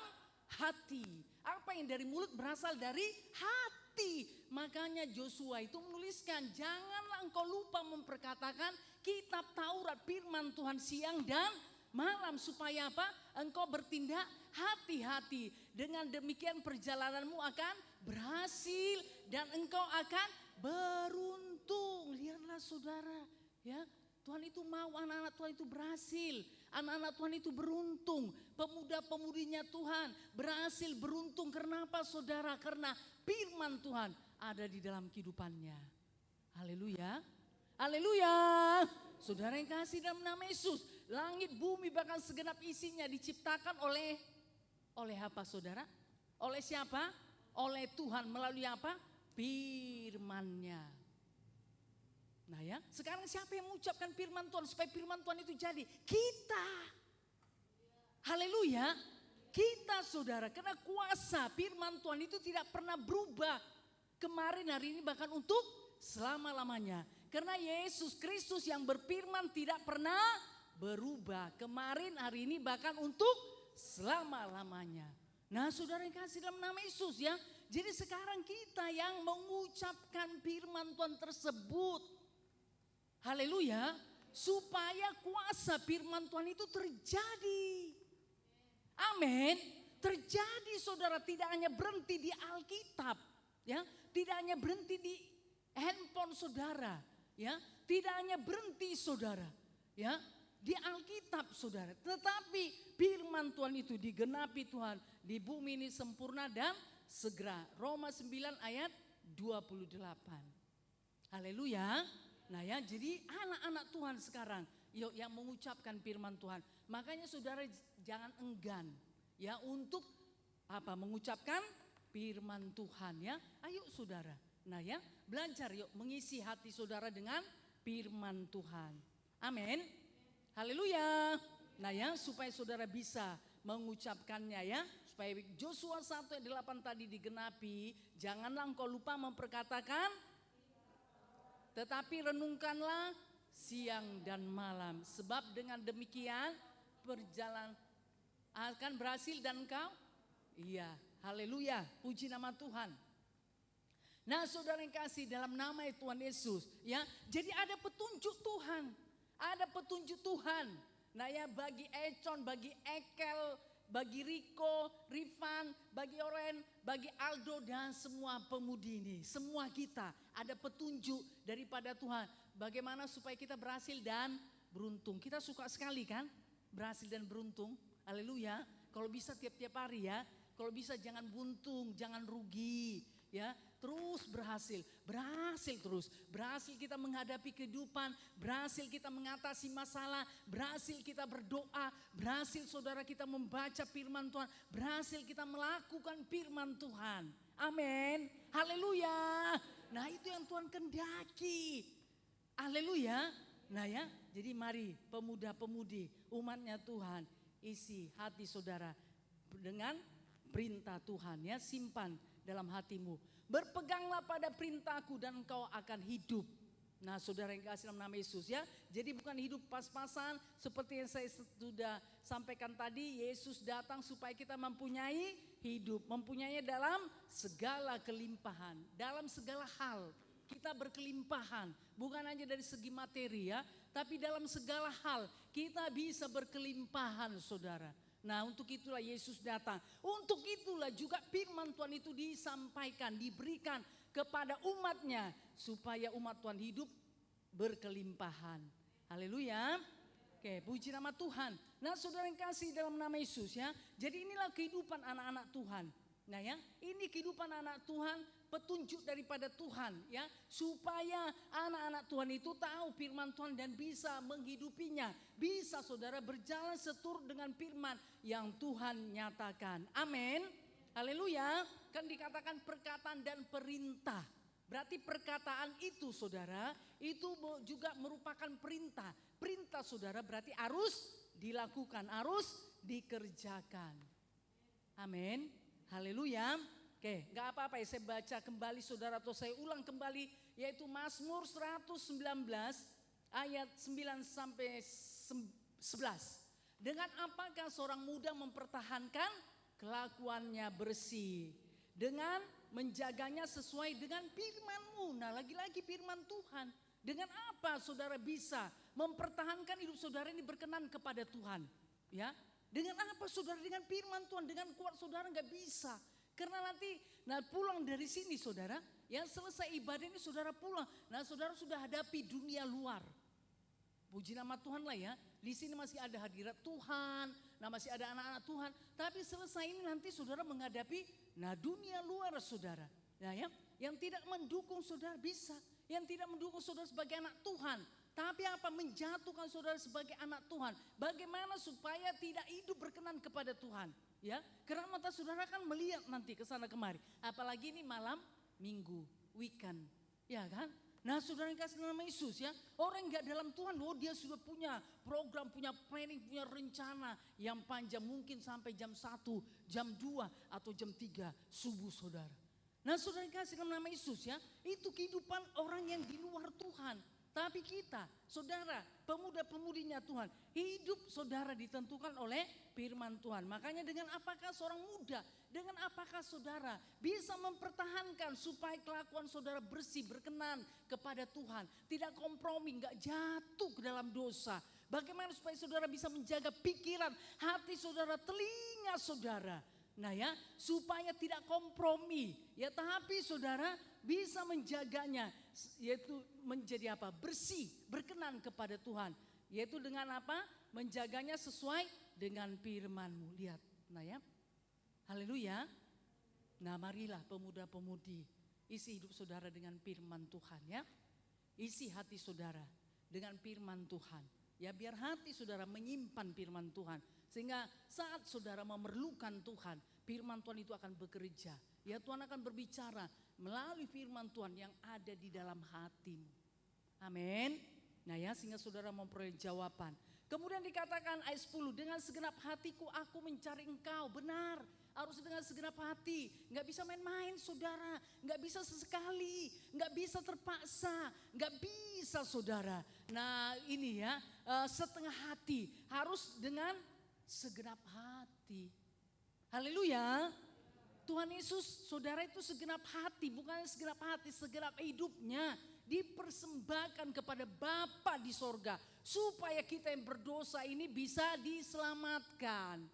hati. Apa yang dari mulut berasal dari hati. Makanya Joshua itu menuliskan, janganlah engkau lupa memperkatakan kitab Taurat, firman Tuhan siang dan malam. Supaya apa? Engkau bertindak hati-hati. Dengan demikian perjalananmu akan berhasil dan engkau akan beruntung. Lihatlah saudara, ya. Tuhan itu mau anak-anak Tuhan itu berhasil. Anak-anak Tuhan itu beruntung. Pemuda-pemudinya Tuhan berhasil beruntung. Karena apa saudara? Karena firman Tuhan ada di dalam kehidupannya. Haleluya. Haleluya. Saudara yang kasih dalam nama Yesus. Langit, bumi, bahkan segenap isinya diciptakan oleh apa saudara? Oleh siapa? Oleh Tuhan. Melalui apa? Firman-Nya. Nah ya, sekarang siapa yang mengucapkan firman Tuhan supaya firman Tuhan itu jadi? Kita. Haleluya. Kita saudara, karena kuasa firman Tuhan itu tidak pernah berubah. Kemarin, hari ini, bahkan untuk selama-lamanya. Karena Yesus Kristus yang berfirman tidak pernah berubah. Kemarin, hari ini, bahkan untuk selama-lamanya. Nah saudara yang kasih dalam nama Yesus ya. Jadi sekarang kita yang mengucapkan firman Tuhan tersebut. Haleluya, supaya kuasa firman Tuhan itu terjadi. Amin. Terjadi saudara, tidak hanya berhenti di Alkitab, ya, tidak hanya berhenti di handphone saudara, ya, tidak hanya berhenti saudara, ya, di Alkitab saudara, tetapi firman Tuhan itu digenapi Tuhan di bumi ini sempurna dan segera. Roma 9 ayat 28. Haleluya. Nah ya, jadi anak-anak Tuhan sekarang yuk yang mengucapkan firman Tuhan. Makanya saudara jangan enggan ya untuk apa? Mengucapkan firman Tuhan ya. Ayo saudara. Nah ya, belajar yuk mengisi hati saudara dengan firman Tuhan. Amin. Haleluya. Nah ya, supaya saudara bisa mengucapkannya ya. Supaya Joshua 1 ayat 8 tadi digenapi. Janganlah engkau lupa memperkatakan, tetapi renungkanlah siang dan malam. Sebab dengan demikian perjalanan akan berhasil dan engkau. Iya, haleluya, puji nama Tuhan. Nah saudara yang kasih dalam nama Tuhan Yesus. Ya, jadi ada petunjuk Tuhan. Ada petunjuk Tuhan. Nah ya, bagi Econ, bagi Ekel, bagi Riko, Rifan, bagi Oren, bagi Aldo dan semua pemudi ini. Semua kita ada petunjuk daripada Tuhan. Bagaimana supaya kita berhasil dan beruntung. Kita suka sekali kan berhasil dan beruntung. Haleluya. Kalau bisa tiap-tiap hari ya. Kalau bisa jangan buntung, jangan rugi. Ya, terus berhasil terus. Berhasil kita menghadapi kehidupan, berhasil kita mengatasi masalah, berhasil kita berdoa, berhasil saudara kita membaca firman Tuhan, berhasil kita melakukan firman Tuhan. Amin. Haleluya. Nah, itu yang Tuhan kehendaki. Haleluya. Nah ya, jadi mari pemuda-pemudi umatnya Tuhan, isi hati saudara dengan perintah Tuhan ya, simpan dalam hatimu. Berpeganglah pada perintahku dan engkau akan hidup. Nah saudara yang kasih dalam nama Yesus ya. Jadi bukan hidup pas-pasan seperti yang saya sudah sampaikan tadi. Yesus datang supaya kita mempunyai hidup. Mempunyainya dalam segala kelimpahan. Dalam segala hal kita berkelimpahan. Bukan hanya dari segi materi ya. Tapi dalam segala hal kita bisa berkelimpahan saudara. Nah untuk itulah Yesus datang. Untuk itulah juga firman Tuhan itu disampaikan, diberikan kepada umatnya. Supaya umat Tuhan hidup berkelimpahan. Haleluya. Oke, puji nama Tuhan. Nah saudara yang kasih dalam nama Yesus ya. Jadi inilah kehidupan anak-anak Tuhan. Nah ya, ini kehidupan anak Tuhan, petunjuk daripada Tuhan ya. Supaya anak-anak Tuhan itu tahu firman Tuhan dan bisa menghidupinya. Bisa saudara berjalan seturut dengan firman yang Tuhan nyatakan. Amin. Haleluya. Kan dikatakan perkataan dan perintah. Berarti perkataan itu saudara, itu juga merupakan perintah. Perintah saudara berarti harus dilakukan, harus dikerjakan. Amin. Haleluya. Oke, gak apa-apa ya saya baca kembali saudara atau saya ulang kembali. Yaitu Mazmur 119 ayat 9 sampai 11. Dengan apakah seorang muda mempertahankan kelakuannya bersih? Dengan menjaganya sesuai dengan firman-Mu. Nah lagi-lagi firman Tuhan. Dengan apa saudara bisa mempertahankan hidup saudara ini berkenan kepada Tuhan? Ya, dengan apa saudara? Dengan firman Tuhan. Dengan kuat saudara nggak bisa. Karena nanti pulang dari sini saudara, yang selesai ibadah ini saudara pulang. Nah saudara sudah hadapi dunia luar. Puji nama Tuhan lah ya. Di sini masih ada hadirat Tuhan. Nah masih ada anak-anak Tuhan. Tapi selesai ini nanti saudara menghadapi dunia luar saudara. Nah ya, yang tidak mendukung saudara bisa. Yang tidak mendukung saudara sebagai anak Tuhan. Tapi apa? Menjatuhkan saudara sebagai anak Tuhan. Bagaimana supaya tidak hidup berkenan kepada Tuhan. Ya, karena mata saudara kan melihat nanti ke sana kemari. Apalagi ini malam minggu, weekend. Ya kan? Nah saudara yang kasih nama Yesus ya. Orang yang gak dalam Tuhan, dia sudah punya program, punya planning, punya rencana yang panjang. Mungkin sampai jam 1, jam 2 atau jam 3 subuh saudara. Nah saudara yang kasih nama Yesus ya. Itu kehidupan orang yang di luar Tuhan. Tapi kita, saudara, pemuda-pemudinya Tuhan, hidup saudara ditentukan oleh firman Tuhan. Makanya dengan apakah seorang muda, dengan apakah saudara bisa mempertahankan supaya kelakuan saudara bersih, berkenan kepada Tuhan. Tidak kompromi, gak jatuh ke dalam dosa. Bagaimana supaya saudara bisa menjaga pikiran, hati saudara, telinga saudara. Nah ya, supaya tidak kompromi. Ya tapi saudara bisa menjaganya. Yaitu menjadi apa? Bersih, berkenan kepada Tuhan. Yaitu dengan apa? Menjaganya sesuai dengan firman-Mu. Lihat, nah ya. Haleluya. Nah marilah pemuda-pemudi. Isi hidup saudara dengan firman Tuhan ya. Isi hati saudara dengan firman Tuhan. Ya biar hati saudara menyimpan firman Tuhan. Sehingga saat saudara memerlukan Tuhan, firman Tuhan itu akan bekerja. Ya Tuhan akan berbicara melalui firman Tuhan yang ada di dalam hatimu. Amin. Nah ya sehingga saudara memperoleh jawaban. Kemudian dikatakan ayat 10, dengan segenap hatiku aku mencari engkau. Benar, harus dengan segenap hati. Gak bisa main-main saudara, gak bisa sesekali, gak bisa terpaksa, gak bisa saudara. Nah ini ya setengah hati, harus dengan segenap hati. Haleluya. Tuhan Yesus saudara itu segenap hati, bukan segenap hati, segenap hidupnya dipersembahkan kepada Bapa di sorga. Supaya kita yang berdosa ini bisa diselamatkan.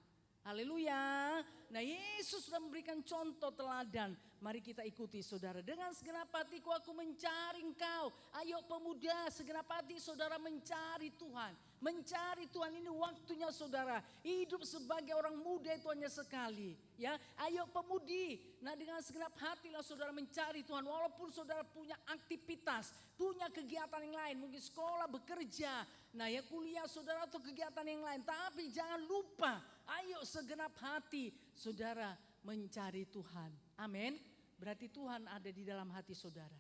Haleluya. Nah Yesus sudah memberikan contoh teladan. Mari kita ikuti saudara. Dengan segenap hatiku aku mencari engkau. Ayo pemuda, segenap hati saudara mencari Tuhan. Mencari Tuhan ini waktunya saudara. Hidup sebagai orang muda itu hanya sekali. Ya, ayo pemudi. Nah dengan segenap hatilah saudara mencari Tuhan. Walaupun saudara punya aktivitas, punya kegiatan yang lain. Mungkin sekolah, bekerja. Nah ya kuliah saudara atau kegiatan yang lain. Tapi jangan lupa, ayo segenap hati saudara mencari Tuhan. Amin. Berarti Tuhan ada di dalam hati saudara.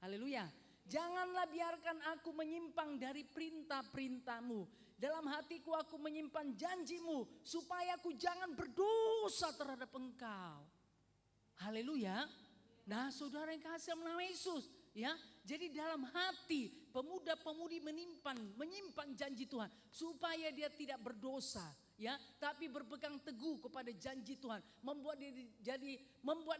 Haleluya. Janganlah biarkan aku menyimpang dari perintah-perintah-Mu. Dalam hatiku aku menyimpan janjimu supaya aku jangan berdosa terhadap engkau. Haleluya. Nah saudara yang kasih dalam nama Yesus. Ya, jadi dalam hati pemuda-pemudi menyimpan janji Tuhan supaya dia tidak berdosa, ya, tapi berpegang teguh kepada janji Tuhan, membuat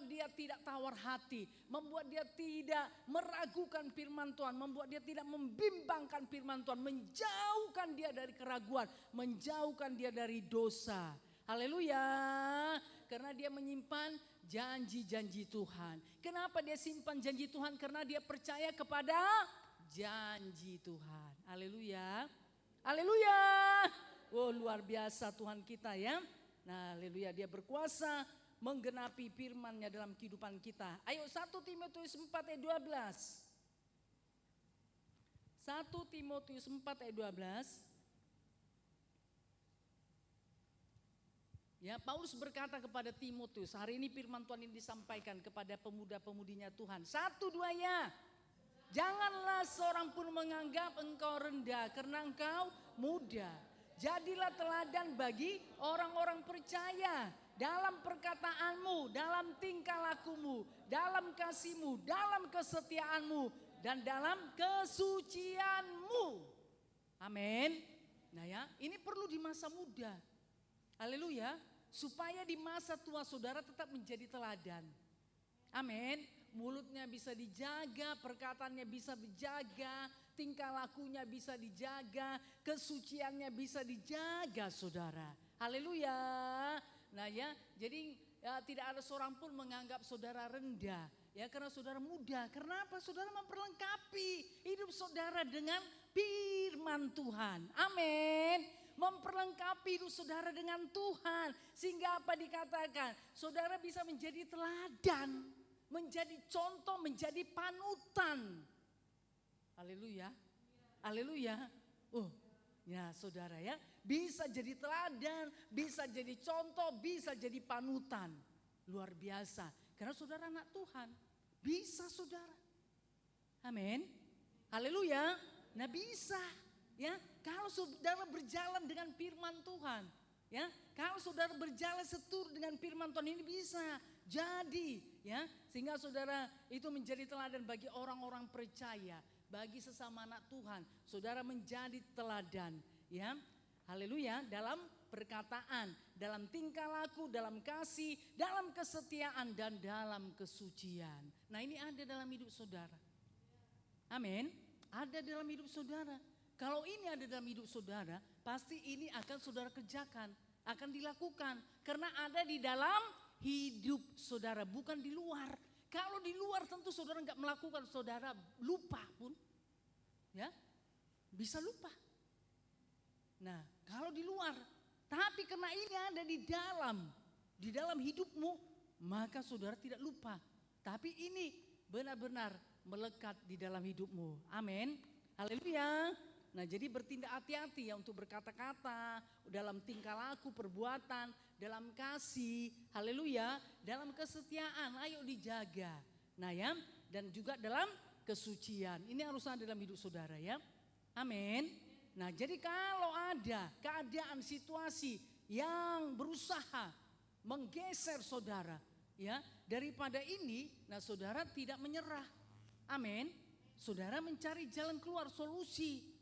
dia tidak tawar hati, membuat dia tidak meragukan firman Tuhan, membuat dia tidak membimbangkan firman Tuhan, menjauhkan dia dari keraguan, menjauhkan dia dari dosa. Haleluya. Karena dia menyimpan janji-janji Tuhan. Kenapa dia simpan janji Tuhan? Karena dia percaya kepada janji Tuhan. Haleluya. Haleluya. Oh luar biasa Tuhan kita ya. Nah haleluya, dia berkuasa menggenapi firman-Nya dalam kehidupan kita. Ayo 1 Timotius 4 ayat 12. 1 Timotius 4 ayat 12. Ya, Paulus berkata kepada Timotius, hari ini firman Tuhan ini disampaikan kepada pemuda-pemudinya Tuhan. 1, 2 ya. Janganlah seorang pun menganggap engkau rendah karena engkau muda. Jadilah teladan bagi orang-orang percaya dalam perkataanmu, dalam tingkah lakumu, dalam kasihmu, dalam kesetiaanmu, dan dalam kesucianmu. Amin. Nah ya, ini perlu di masa muda. Haleluya, supaya di masa tua saudara tetap menjadi teladan. Amin. Mulutnya bisa dijaga, perkataannya bisa dijaga, tingkah lakunya bisa dijaga, kesuciannya bisa dijaga saudara. Haleluya. Nah ya, jadi ya, tidak ada seorang pun menganggap saudara rendah. Ya karena saudara muda. Kenapa? Saudara memperlengkapi hidup saudara dengan firman Tuhan. Amin. Memperlengkapi hidup saudara dengan Tuhan. Sehingga apa dikatakan? Saudara bisa menjadi teladan, menjadi contoh, menjadi panutan. Haleluya. Haleluya. Ya saudara ya, bisa jadi teladan, bisa jadi contoh, bisa jadi panutan. Luar biasa. Karena saudara anak Tuhan. Bisa saudara. Amin. Haleluya. Nah bisa. Ya, kalau saudara berjalan dengan firman Tuhan, ya, kalau saudara berjalan seturut dengan firman Tuhan ini bisa jadi, ya, sehingga saudara itu menjadi teladan bagi orang-orang percaya, bagi sesama anak Tuhan. Saudara menjadi teladan, ya, haleluya, dalam perkataan, dalam tingkah laku, dalam kasih, dalam kesetiaan dan dalam kesucian. Nah ini ada dalam hidup saudara. Amin. Ada dalam hidup saudara. Kalau ini ada dalam hidup saudara, pasti ini akan saudara kerjakan, akan dilakukan. Karena ada di dalam hidup saudara, bukan di luar. Kalau di luar tentu saudara nggak melakukan, saudara lupa pun. Ya, bisa lupa. Nah, kalau di luar, tapi karena ini ada di dalam hidupmu, maka saudara tidak lupa. Tapi ini benar-benar melekat di dalam hidupmu. Amin. Haleluya. Nah jadi bertindak hati-hati ya untuk berkata-kata, dalam tingkah laku, perbuatan, dalam kasih, haleluya, dalam kesetiaan, ayo dijaga. Nah ya, dan juga dalam kesucian, ini harus ada dalam hidup saudara ya, amin. Nah jadi kalau ada keadaan situasi yang berusaha menggeser saudara ya daripada ini, nah saudara tidak menyerah, amin. Saudara mencari jalan keluar, solusi.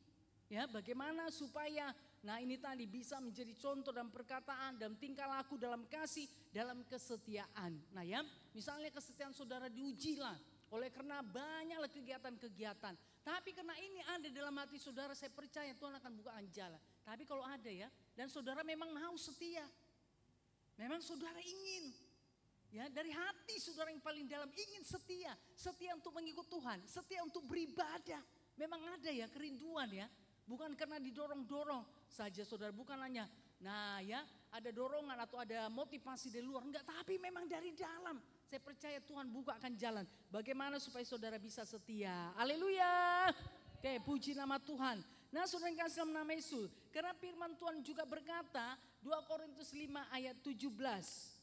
Ya, bagaimana supaya nah ini tadi bisa menjadi contoh dalam perkataan, dalam tingkah laku, dalam kasih, dalam kesetiaan. Nah ya, misalnya kesetiaan saudara diujilah oleh karena banyaklah kegiatan-kegiatan. Tapi karena ini ada dalam hati saudara, saya percaya Tuhan akan bukakan jalan. Tapi kalau ada ya, dan saudara memang mau setia. Memang saudara ingin. Ya, dari hati saudara yang paling dalam ingin setia. Setia untuk mengikut Tuhan, setia untuk beribadah. Memang ada ya kerinduan ya. Bukan karena didorong-dorong saja saudara, bukan hanya nah ya ada dorongan atau ada motivasi dari luar, enggak, tapi memang dari dalam. Saya percaya Tuhan bukakan jalan bagaimana supaya saudara bisa setia. Haleluya. Oke, puji nama Tuhan. Nah saudara yang kasih dalam nama Yesus, karena firman Tuhan juga berkata 2 Korintus 5 ayat 17.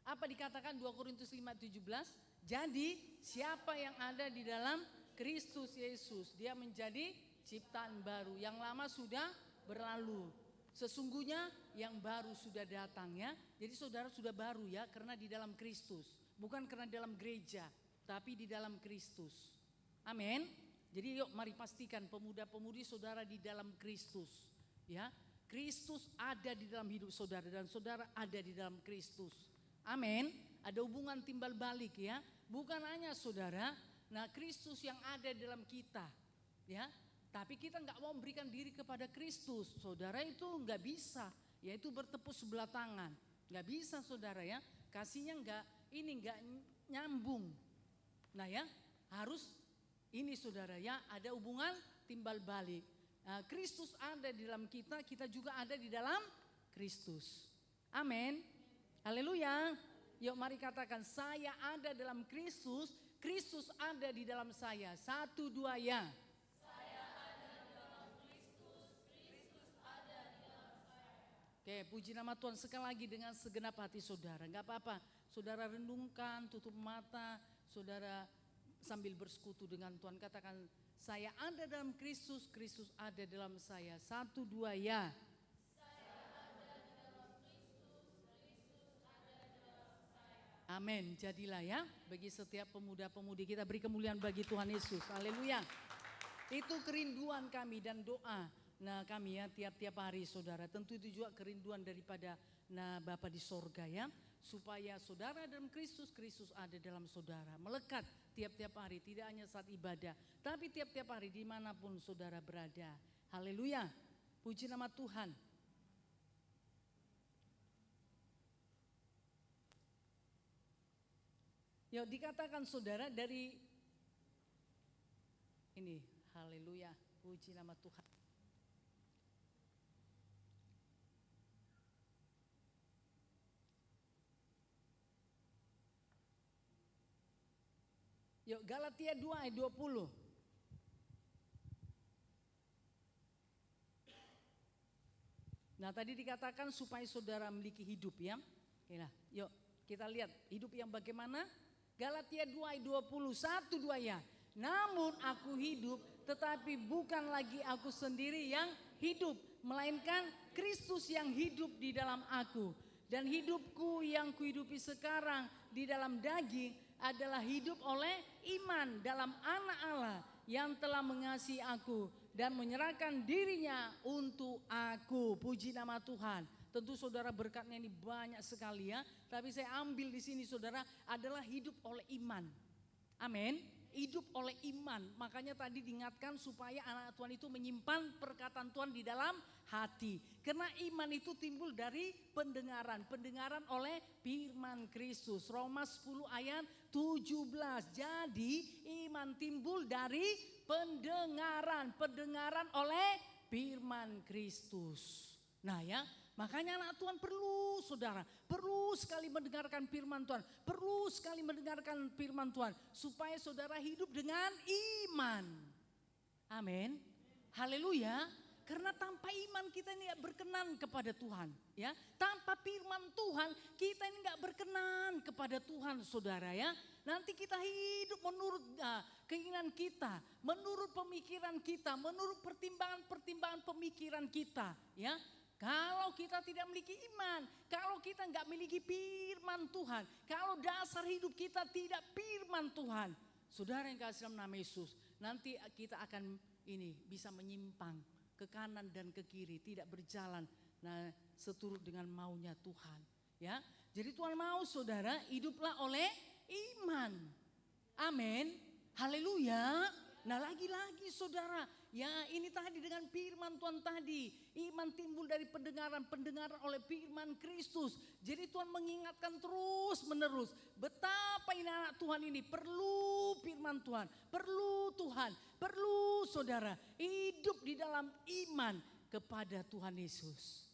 Apa dikatakan 2 Korintus 5:17? Jadi siapa yang ada di dalam Kristus Yesus, dia menjadi ciptaan baru. Yang lama sudah berlalu. Sesungguhnya yang baru sudah datang ya. Jadi saudara sudah baru ya, karena di dalam Kristus. Bukan karena dalam gereja, tapi di dalam Kristus. Amin. Jadi yuk mari pastikan pemuda-pemudi saudara di dalam Kristus. Ya, Kristus ada di dalam hidup saudara dan saudara ada di dalam Kristus. Amin. Ada hubungan timbal balik ya. Bukan hanya saudara, nah Kristus yang ada dalam kita. Ya, tapi kita nggak mau memberikan diri kepada Kristus. Saudara itu nggak bisa, yaitu bertepuk sebelah tangan. Nggak bisa saudara ya, kasihnya nggak nyambung. Nah ya, harus ini saudara ya, ada hubungan timbal balik. Nah, Kristus ada di dalam kita, kita juga ada di dalam Kristus. Amin. Haleluya. Yuk mari katakan, saya ada dalam Kristus, Kristus ada di dalam saya. 1, 2 ya. Saya ada di dalam Kristus, Kristus ada di dalam saya. Oke, puji nama Tuhan. Sekali lagi dengan segenap hati saudara. Gak apa-apa, saudara renungkan, tutup mata, saudara sambil bersekutu dengan Tuhan. Katakan, saya ada dalam Kristus, Kristus ada dalam saya. 1, 2 ya. Amin, jadilah ya bagi setiap pemuda-pemudi kita, beri kemuliaan bagi Tuhan Yesus. Haleluya. Itu kerinduan kami dan doa kami ya tiap-tiap hari saudara. Tentu itu juga kerinduan daripada Bapa di sorga ya. Supaya saudara dalam Kristus, Kristus ada dalam saudara. Melekat tiap-tiap hari, tidak hanya saat ibadah, tapi tiap-tiap hari dimanapun saudara berada. Haleluya, puji nama Tuhan. Yuk dikatakan saudara dari ini, haleluya, puji nama Tuhan. Yuk Galatia 2 ayat 20. Nah tadi dikatakan supaya saudara memiliki hidup ya. Oke lah, yuk kita lihat hidup yang bagaimana. Galatia 2 ayat 20, 1, 2 ya. Namun aku hidup, tetapi bukan lagi aku sendiri yang hidup, melainkan Kristus yang hidup di dalam aku. Dan hidupku yang kuhidupi sekarang di dalam daging adalah hidup oleh iman dalam Anak Allah yang telah mengasihi aku dan menyerahkan dirinya untuk aku. Puji nama Tuhan. Tentu saudara berkatnya ini banyak sekali ya. Tapi saya ambil di sini saudara adalah hidup oleh iman. Amin. Hidup oleh iman. Makanya tadi diingatkan supaya anak Tuhan itu menyimpan perkataan Tuhan di dalam hati. Karena iman itu timbul dari pendengaran. Pendengaran oleh firman Kristus. Roma 10 ayat 17. Jadi iman timbul dari pendengaran. Pendengaran oleh firman Kristus. Nah ya. Makanya anak Tuhan perlu saudara, perlu sekali mendengarkan firman Tuhan, perlu sekali mendengarkan firman Tuhan supaya saudara hidup dengan iman. Amin. Haleluya. Karena tanpa iman kita ini gak berkenan kepada Tuhan. Ya, tanpa firman Tuhan kita ini gak berkenan kepada Tuhan saudara ya. Nanti kita hidup menurut keinginan kita, menurut pemikiran kita, menurut pertimbangan pemikiran kita ya. Kalau kita tidak memiliki iman, kalau kita nggak memiliki firman Tuhan, kalau dasar hidup kita tidak firman Tuhan, saudara yang kasih dalam nama Yesus, nanti kita akan bisa menyimpang ke kanan dan ke kiri, tidak berjalan seturut dengan maunya Tuhan. Ya, jadi Tuhan mau saudara hiduplah oleh iman. Amin. Haleluya. Nah lagi-lagi saudara, ya ini tadi dengan firman Tuhan tadi. Iman timbul dari pendengaran oleh firman Kristus. Jadi Tuhan mengingatkan terus menerus. Betapa ini anak Tuhan ini perlu firman Tuhan. Perlu Tuhan, perlu saudara. Hidup di dalam iman kepada Tuhan Yesus.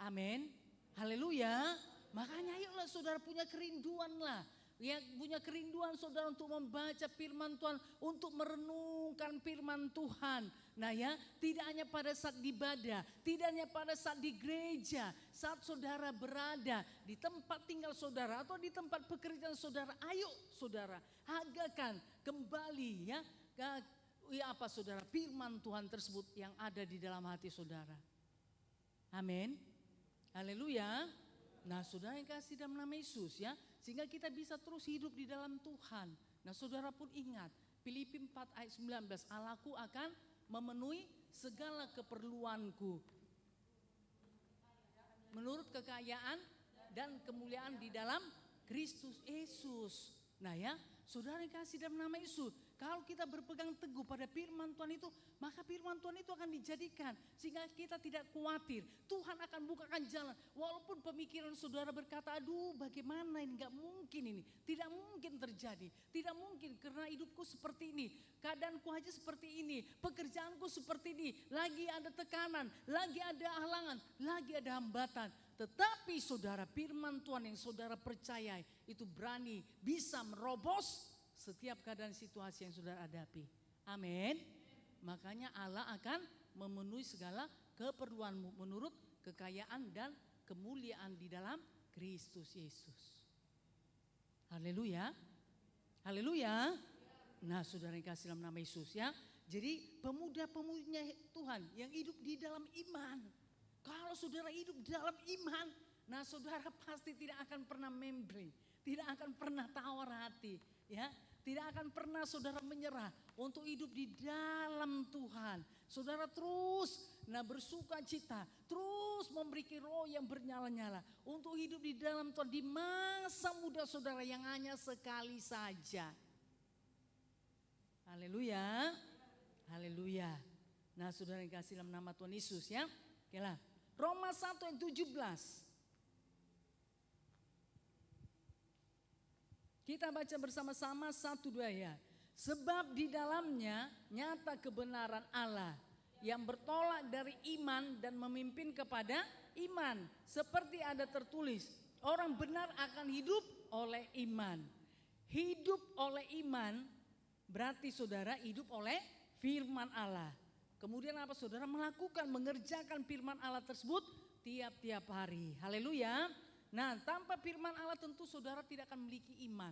Amin. Haleluya. Makanya ayolah saudara punya kerinduan lah. ya punya kerinduan saudara untuk membaca firman Tuhan, untuk merenungkan firman Tuhan. Nah ya, tidak hanya pada saat ibadah, tidak hanya pada saat di gereja, saat saudara berada di tempat tinggal saudara atau di tempat pekerjaan saudara, ayo saudara hagakan kembali ya apa saudara, firman Tuhan tersebut yang ada di dalam hati saudara. Amin. Haleluya. Nah saudara yang kasih dalam nama Yesus ya, sehingga kita bisa terus hidup di dalam Tuhan. Nah saudara pun ingat Filipi 4 ayat 19, Allahku akan memenuhi segala keperluanku menurut kekayaan dan kemuliaan di dalam Kristus Yesus. Nah ya, saudara yang kasih dalam nama Yesus, kalau kita berpegang teguh pada firman Tuhan itu, maka firman Tuhan itu akan dijadikan sehingga kita tidak khawatir. Tuhan akan bukakan jalan. Walaupun pemikiran saudara berkata, aduh bagaimana ini, gak mungkin ini. Tidak mungkin terjadi. Tidak mungkin karena hidupku seperti ini. Keadaanku aja seperti ini. Pekerjaanku seperti ini. Lagi ada tekanan, lagi ada halangan, lagi ada hambatan. Tetapi saudara, firman Tuhan yang saudara percayai itu berani bisa merobos setiap keadaan situasi yang saudara hadapi. Amin. Makanya Allah akan memenuhi segala keperluanmu menurut kekayaan dan kemuliaan di dalam Kristus Yesus. Haleluya. Haleluya. Nah saudara yang kasih dalam nama Yesus ya. Jadi pemuda-pemudanya Tuhan yang hidup di dalam iman. Kalau saudara hidup di dalam iman, nah saudara pasti tidak akan pernah membering, tidak akan pernah tawar hati, ya, tidak akan pernah saudara menyerah untuk hidup di dalam Tuhan. Saudara terus bersuka cita, terus memiliki roh yang bernyala-nyala untuk hidup di dalam Tuhan di masa muda saudara yang hanya sekali saja. Haleluya, haleluya. Nah saudara yang kasih dalam nama Tuhan Yesus ya, oke lah. Roma 1 ayat 17. Kita baca bersama-sama 1-2 ya. Sebab di dalamnya nyata kebenaran Allah yang bertolak dari iman dan memimpin kepada iman. Seperti ada tertulis, orang benar akan hidup oleh iman. Hidup oleh iman berarti saudara hidup oleh firman Allah. Kemudian apa saudara? Melakukan, mengerjakan firman Allah tersebut tiap-tiap hari. Haleluya. Nah tanpa firman Allah tentu saudara tidak akan memiliki iman.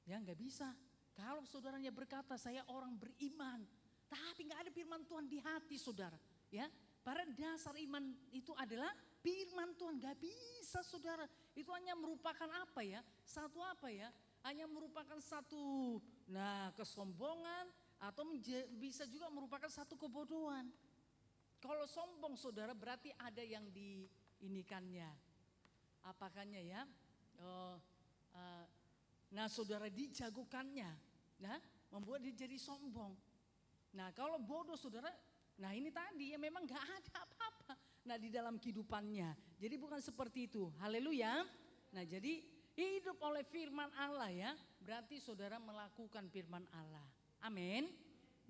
Ya gak bisa. Kalau saudaranya berkata saya orang beriman. Tapi gak ada firman Tuhan di hati saudara. Ya, pada dasar iman itu adalah firman Tuhan. Gak bisa saudara. Itu hanya merupakan apa ya? Satu apa ya? Hanya merupakan satu kesombongan. Atau bisa juga merupakan satu kebodohan. Kalau sombong saudara berarti ada yang diinikannya. Apakahnya ya? Nah saudara dijagokannya. Nah membuat dia jadi sombong. Nah kalau bodoh saudara, nah ini tadi ya memang gak ada apa-apa. Nah di dalam kehidupannya. Jadi bukan seperti itu. Haleluya. Nah jadi hidup oleh firman Allah ya. Berarti saudara melakukan firman Allah. Amin.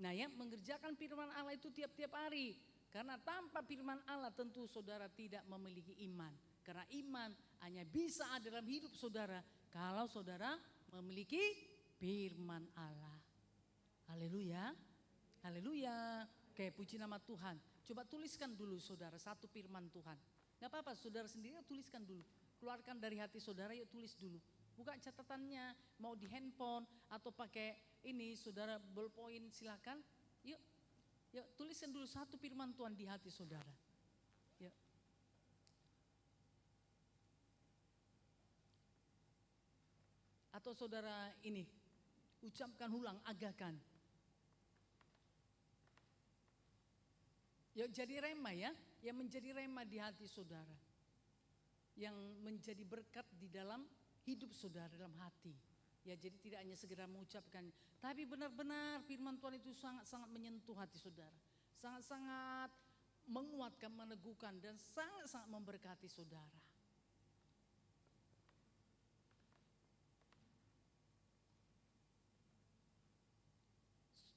Nah ya, mengerjakan firman Allah itu tiap-tiap hari. Karena tanpa firman Allah tentu saudara tidak memiliki iman. Karena iman hanya bisa ada dalam hidup saudara kalau saudara memiliki firman Allah. Haleluya. Haleluya. Oke, puji nama Tuhan. Coba tuliskan dulu saudara satu firman Tuhan. Gak apa-apa saudara sendiri tuliskan dulu. Keluarkan dari hati saudara, yuk tulis dulu. Buka catatannya, mau di handphone atau pakai ini saudara ballpoint silakan. Yuk tuliskan dulu satu firman Tuhan di hati saudara. Yuk. Atau saudara ini ucapkan ulang, agakan. Yuk jadi rema ya, yang menjadi rema di hati saudara. Yang menjadi berkat di dalam hidup saudara dalam hati. Ya jadi tidak hanya segera mengucapkan. Tapi benar-benar firman Tuhan itu sangat-sangat menyentuh hati saudara. Sangat-sangat menguatkan, meneguhkan dan sangat-sangat memberkati saudara.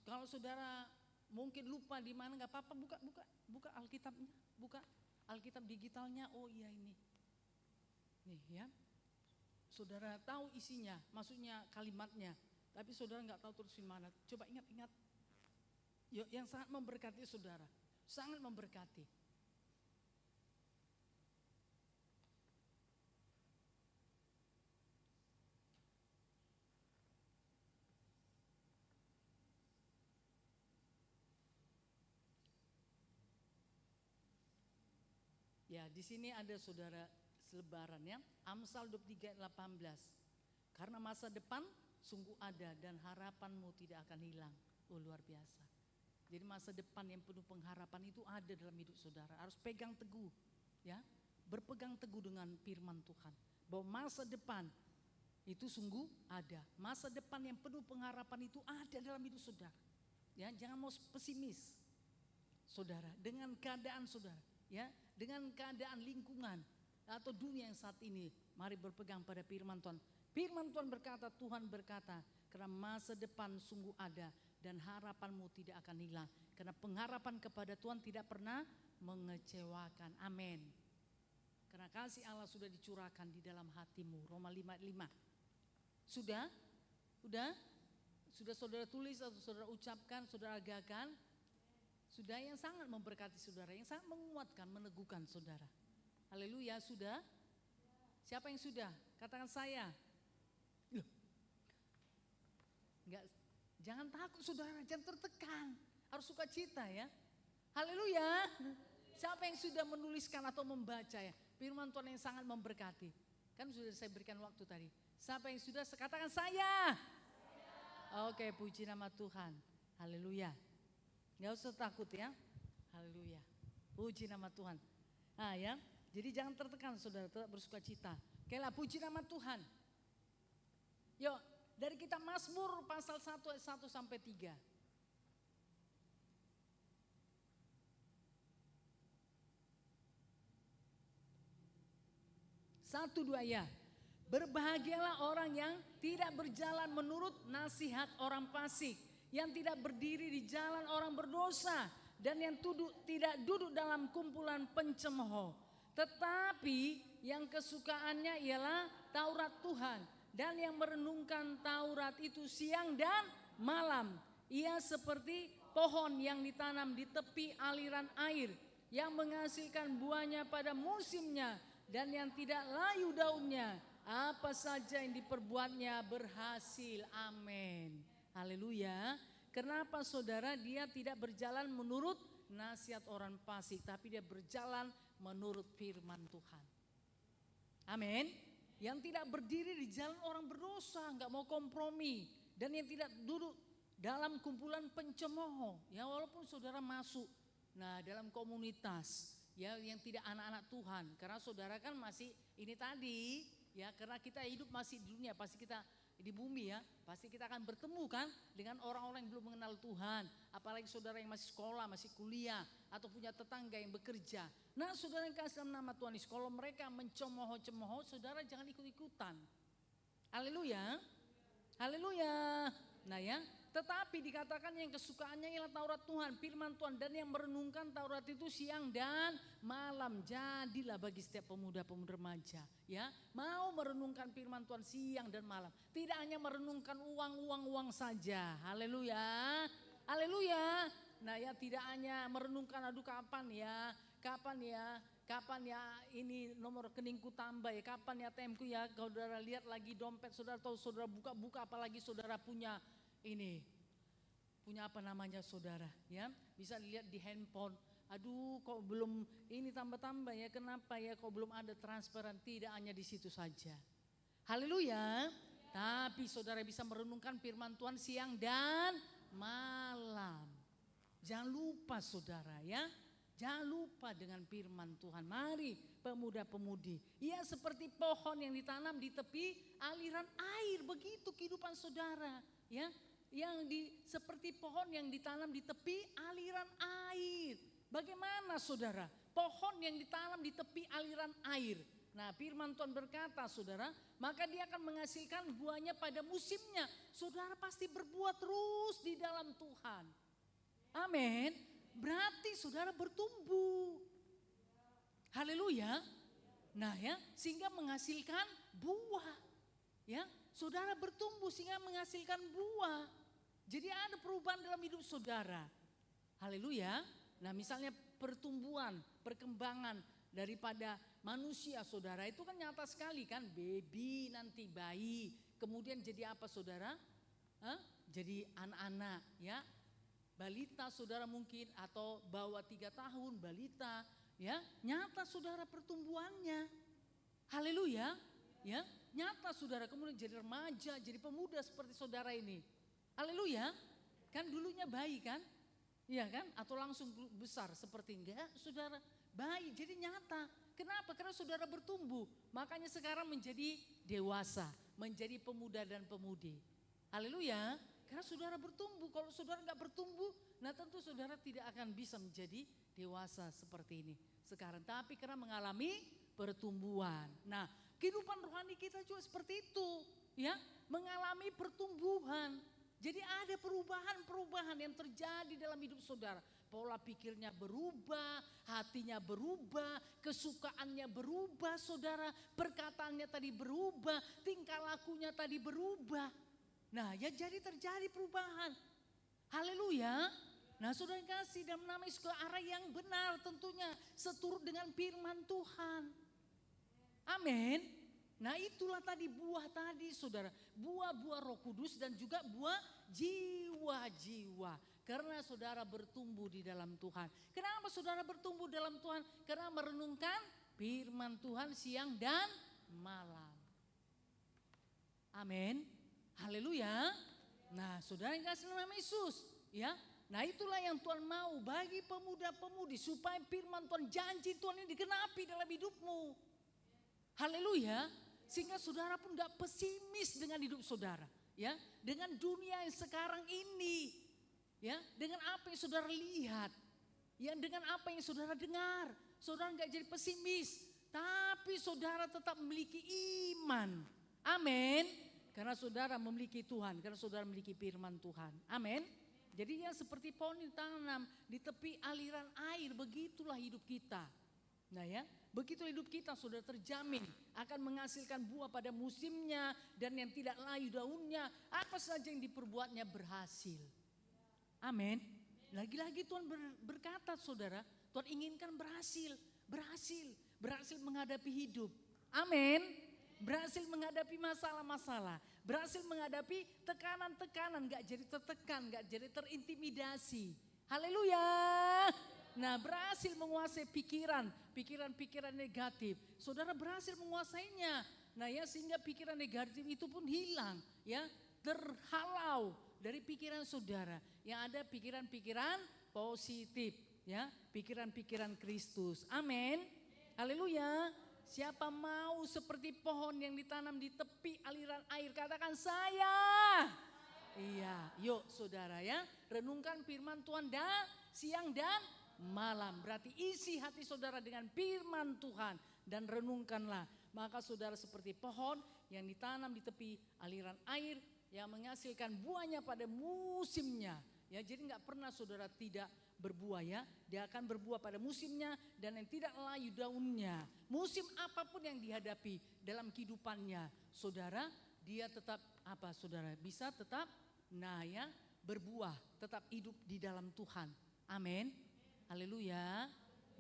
Kalau saudara mungkin lupa di mana gak apa-apa, buka Alkitabnya. Buka Alkitab digitalnya, oh iya ini. Nih ya. saudara tahu isinya, maksudnya kalimatnya, tapi saudara nggak tahu terusin mana. Coba ingat-ingat. Yang sangat memberkati saudara, sangat memberkati. Ya, di sini ada saudara selebaran ya. Amsal 23 ayat 18. Karena masa depan sungguh ada dan harapanmu tidak akan hilang. Oh, luar biasa. Jadi masa depan yang penuh pengharapan itu ada dalam hidup saudara. Harus pegang teguh ya. Berpegang teguh dengan firman Tuhan. Bahwa masa depan itu sungguh ada. Masa depan yang penuh pengharapan itu ada dalam hidup saudara. Ya, jangan mau pesimis. Saudara, dengan keadaan saudara, ya, dengan keadaan lingkungan atau dunia yang saat ini, mari berpegang pada firman Tuhan. Firman Tuhan berkata, Tuhan berkata, karena masa depan sungguh ada dan harapanmu tidak akan hilang. Karena pengharapan kepada Tuhan tidak pernah mengecewakan. Amin. Karena kasih Allah sudah dicurahkan di dalam hatimu. Roma 5:5. Sudah? Sudah saudara tulis atau saudara ucapkan, saudara agakan? Sudah, yang sangat memberkati saudara, yang sangat menguatkan, meneguhkan saudara. Haleluya, sudah? Siapa yang sudah? Katakan saya. Loh. Enggak, jangan takut saudara, jangan tertekan. Harus sukacita ya. Haleluya. Siapa yang sudah menuliskan atau membaca ya? Firman Tuhan yang sangat memberkati. Kan sudah saya berikan waktu tadi. Siapa yang sudah? Katakan saya. Oke, puji nama Tuhan. Haleluya. Gak usah takut ya. Haleluya. Puji nama Tuhan. Nah ya, jadi jangan tertekan saudara, tetap bersuka cita. Oke lah, puji nama Tuhan. Yuk, dari kita Mazmur pasal 1 ayat 1 sampai 3. Satu dua ya. Berbahagialah orang yang tidak berjalan menurut nasihat orang fasik, yang tidak berdiri di jalan orang berdosa, dan yang tidak duduk dalam kumpulan pencemooh. Tetapi yang kesukaannya ialah Taurat Tuhan, dan yang merenungkan Taurat itu siang dan malam. Ia seperti pohon yang ditanam di tepi aliran air, yang menghasilkan buahnya pada musimnya, dan yang tidak layu daunnya. Apa saja yang diperbuatnya berhasil. Amin. Haleluya. Kenapa saudara? Dia tidak berjalan menurut nasihat orang fasik, tapi dia berjalan menurut firman Tuhan. Amin. Yang tidak berdiri di jalan orang berdosa, nggak mau kompromi, dan yang tidak duduk dalam kumpulan pencemooh. Ya, walaupun saudara masuk dalam komunitas ya yang tidak anak-anak Tuhan, karena saudara kan masih ini tadi ya, karena kita hidup masih di dunia, pasti kita di bumi ya, pasti kita akan bertemu kan dengan orang-orang yang belum mengenal Tuhan. Apalagi saudara yang masih sekolah, masih kuliah, atau punya tetangga yang bekerja. Nah saudara yang kasih dalam nama Tuhan, kalau mereka mencemooh-cemooh, saudara jangan ikut-ikutan. Haleluya. Haleluya. Nah ya, tetapi dikatakan yang kesukaannya ialah Taurat Tuhan, firman Tuhan, dan yang merenungkan Taurat itu siang dan malam. Jadilah bagi setiap pemuda-pemudi remaja ya, mau merenungkan firman Tuhan siang dan malam. Tidak hanya merenungkan uang saja. Haleluya. Haleluya. Nah ya, tidak hanya merenungkan aduh kapan ya ini nomor rekeningku tambah ya, kapan ya ATM-ku ya. Saudara lihat lagi dompet saudara, atau saudara buka-buka, apalagi saudara punya ini, punya apa namanya saudara ya, bisa dilihat di handphone. Aduh kok belum ini tambah-tambah ya, kenapa ya kok belum ada transferan. Tidak hanya di situ saja. Haleluya. Tapi saudara bisa merenungkan firman Tuhan siang dan malam. Jangan lupa saudara ya, jangan lupa dengan firman Tuhan. Mari pemuda-pemudi, ia seperti pohon yang ditanam di tepi aliran air. Begitu kehidupan saudara ya, yang seperti pohon yang ditanam di tepi aliran air. Bagaimana saudara? Pohon yang ditanam di tepi aliran air. Nah firman Tuhan berkata saudara, maka dia akan menghasilkan buahnya pada musimnya. Saudara pasti berbuah terus di dalam Tuhan. Amin. Berarti saudara bertumbuh. Haleluya. Nah ya, sehingga menghasilkan buah. ya, saudara bertumbuh sehingga menghasilkan buah. Jadi ada perubahan dalam hidup saudara. Haleluya. Nah misalnya pertumbuhan, perkembangan daripada manusia saudara itu kan nyata sekali kan. Baby nanti bayi, kemudian jadi apa saudara? Jadi anak-anak ya. Balita saudara mungkin atau bawah 3 tahun balita ya. Nyata saudara pertumbuhannya. Haleluya. Ya, nyata saudara kemudian jadi remaja, jadi pemuda seperti saudara ini. Haleluya. Kan dulunya bayi kan? Iya kan? Atau langsung besar seperti enggak saudara? Bayi, jadi nyata. Kenapa? Karena saudara bertumbuh. Makanya sekarang menjadi dewasa, menjadi pemuda dan pemudi. Haleluya. Karena saudara bertumbuh. Kalau saudara enggak bertumbuh, nah tentu saudara tidak akan bisa menjadi dewasa seperti ini sekarang. Tapi karena mengalami pertumbuhan. Nah, kehidupan rohani kita juga seperti itu, ya, mengalami pertumbuhan. Jadi ada perubahan-perubahan yang terjadi dalam hidup saudara. Pola pikirnya berubah, hatinya berubah, kesukaannya berubah saudara. Perkataannya tadi berubah, tingkah lakunya tadi berubah. Nah ya jadi terjadi perubahan. Haleluya. Nah saudara kasih dalam nama Yesus ke arah yang benar tentunya. Seturut dengan firman Tuhan. Amin. Nah itulah tadi buah tadi saudara. Buah-buah Roh Kudus dan juga buah jiwa-jiwa. Karena saudara bertumbuh di dalam Tuhan. Kenapa saudara bertumbuh dalam Tuhan? Karena merenungkan firman Tuhan siang dan malam. Amin. Haleluya. Nah saudara yang kasih nama Yesus. Ya. Nah itulah yang Tuhan mau bagi pemuda-pemudi. Supaya firman Tuhan, janji Tuhan ini digenapi dalam hidupmu. Haleluya. Sehingga saudara pun gak pesimis dengan hidup saudara. Ya, dengan dunia yang sekarang ini. Ya, dengan apa yang saudara lihat. Ya, dengan apa yang saudara dengar. Saudara gak jadi pesimis. Tapi saudara tetap memiliki iman. Amin. Karena saudara memiliki Tuhan. Karena saudara memiliki firman Tuhan. Amin. Jadi ya seperti pohon yang ditanam di tepi aliran air. Begitulah hidup kita. Nah ya, begitu hidup kita sudah terjamin akan menghasilkan buah pada musimnya dan yang tidak layu daunnya. Apa saja yang diperbuatnya berhasil. Amin. Lagi-lagi Tuhan berkata saudara, Tuhan inginkan berhasil menghadapi hidup. Amin. Berhasil menghadapi masalah-masalah, berhasil menghadapi tekanan-tekanan, gak jadi tertekan, gak jadi terintimidasi. Haleluya. Nah berhasil menguasai pikiran-pikiran negatif. Saudara berhasil menguasainya. Nah ya sehingga pikiran negatif itu pun hilang. Ya terhalau dari pikiran saudara. Yang ada pikiran-pikiran positif. Ya pikiran-pikiran Kristus. Amin. Haleluya. Siapa mau seperti pohon yang ditanam di tepi aliran air. Katakan saya. Iya yuk saudara ya. Renungkan firman Tuhan siang dan malam. Berarti isi hati saudara dengan firman Tuhan. Dan renungkanlah. Maka saudara seperti pohon yang ditanam di tepi aliran air. Yang menghasilkan buahnya pada musimnya. Ya, jadi gak pernah saudara tidak berbuah ya. Dia akan berbuah pada musimnya dan yang tidak layu daunnya. Musim apapun yang dihadapi dalam kehidupannya. Saudara dia tetap apa saudara? Bisa tetap berbuah. Tetap hidup di dalam Tuhan. Amin. Haleluya.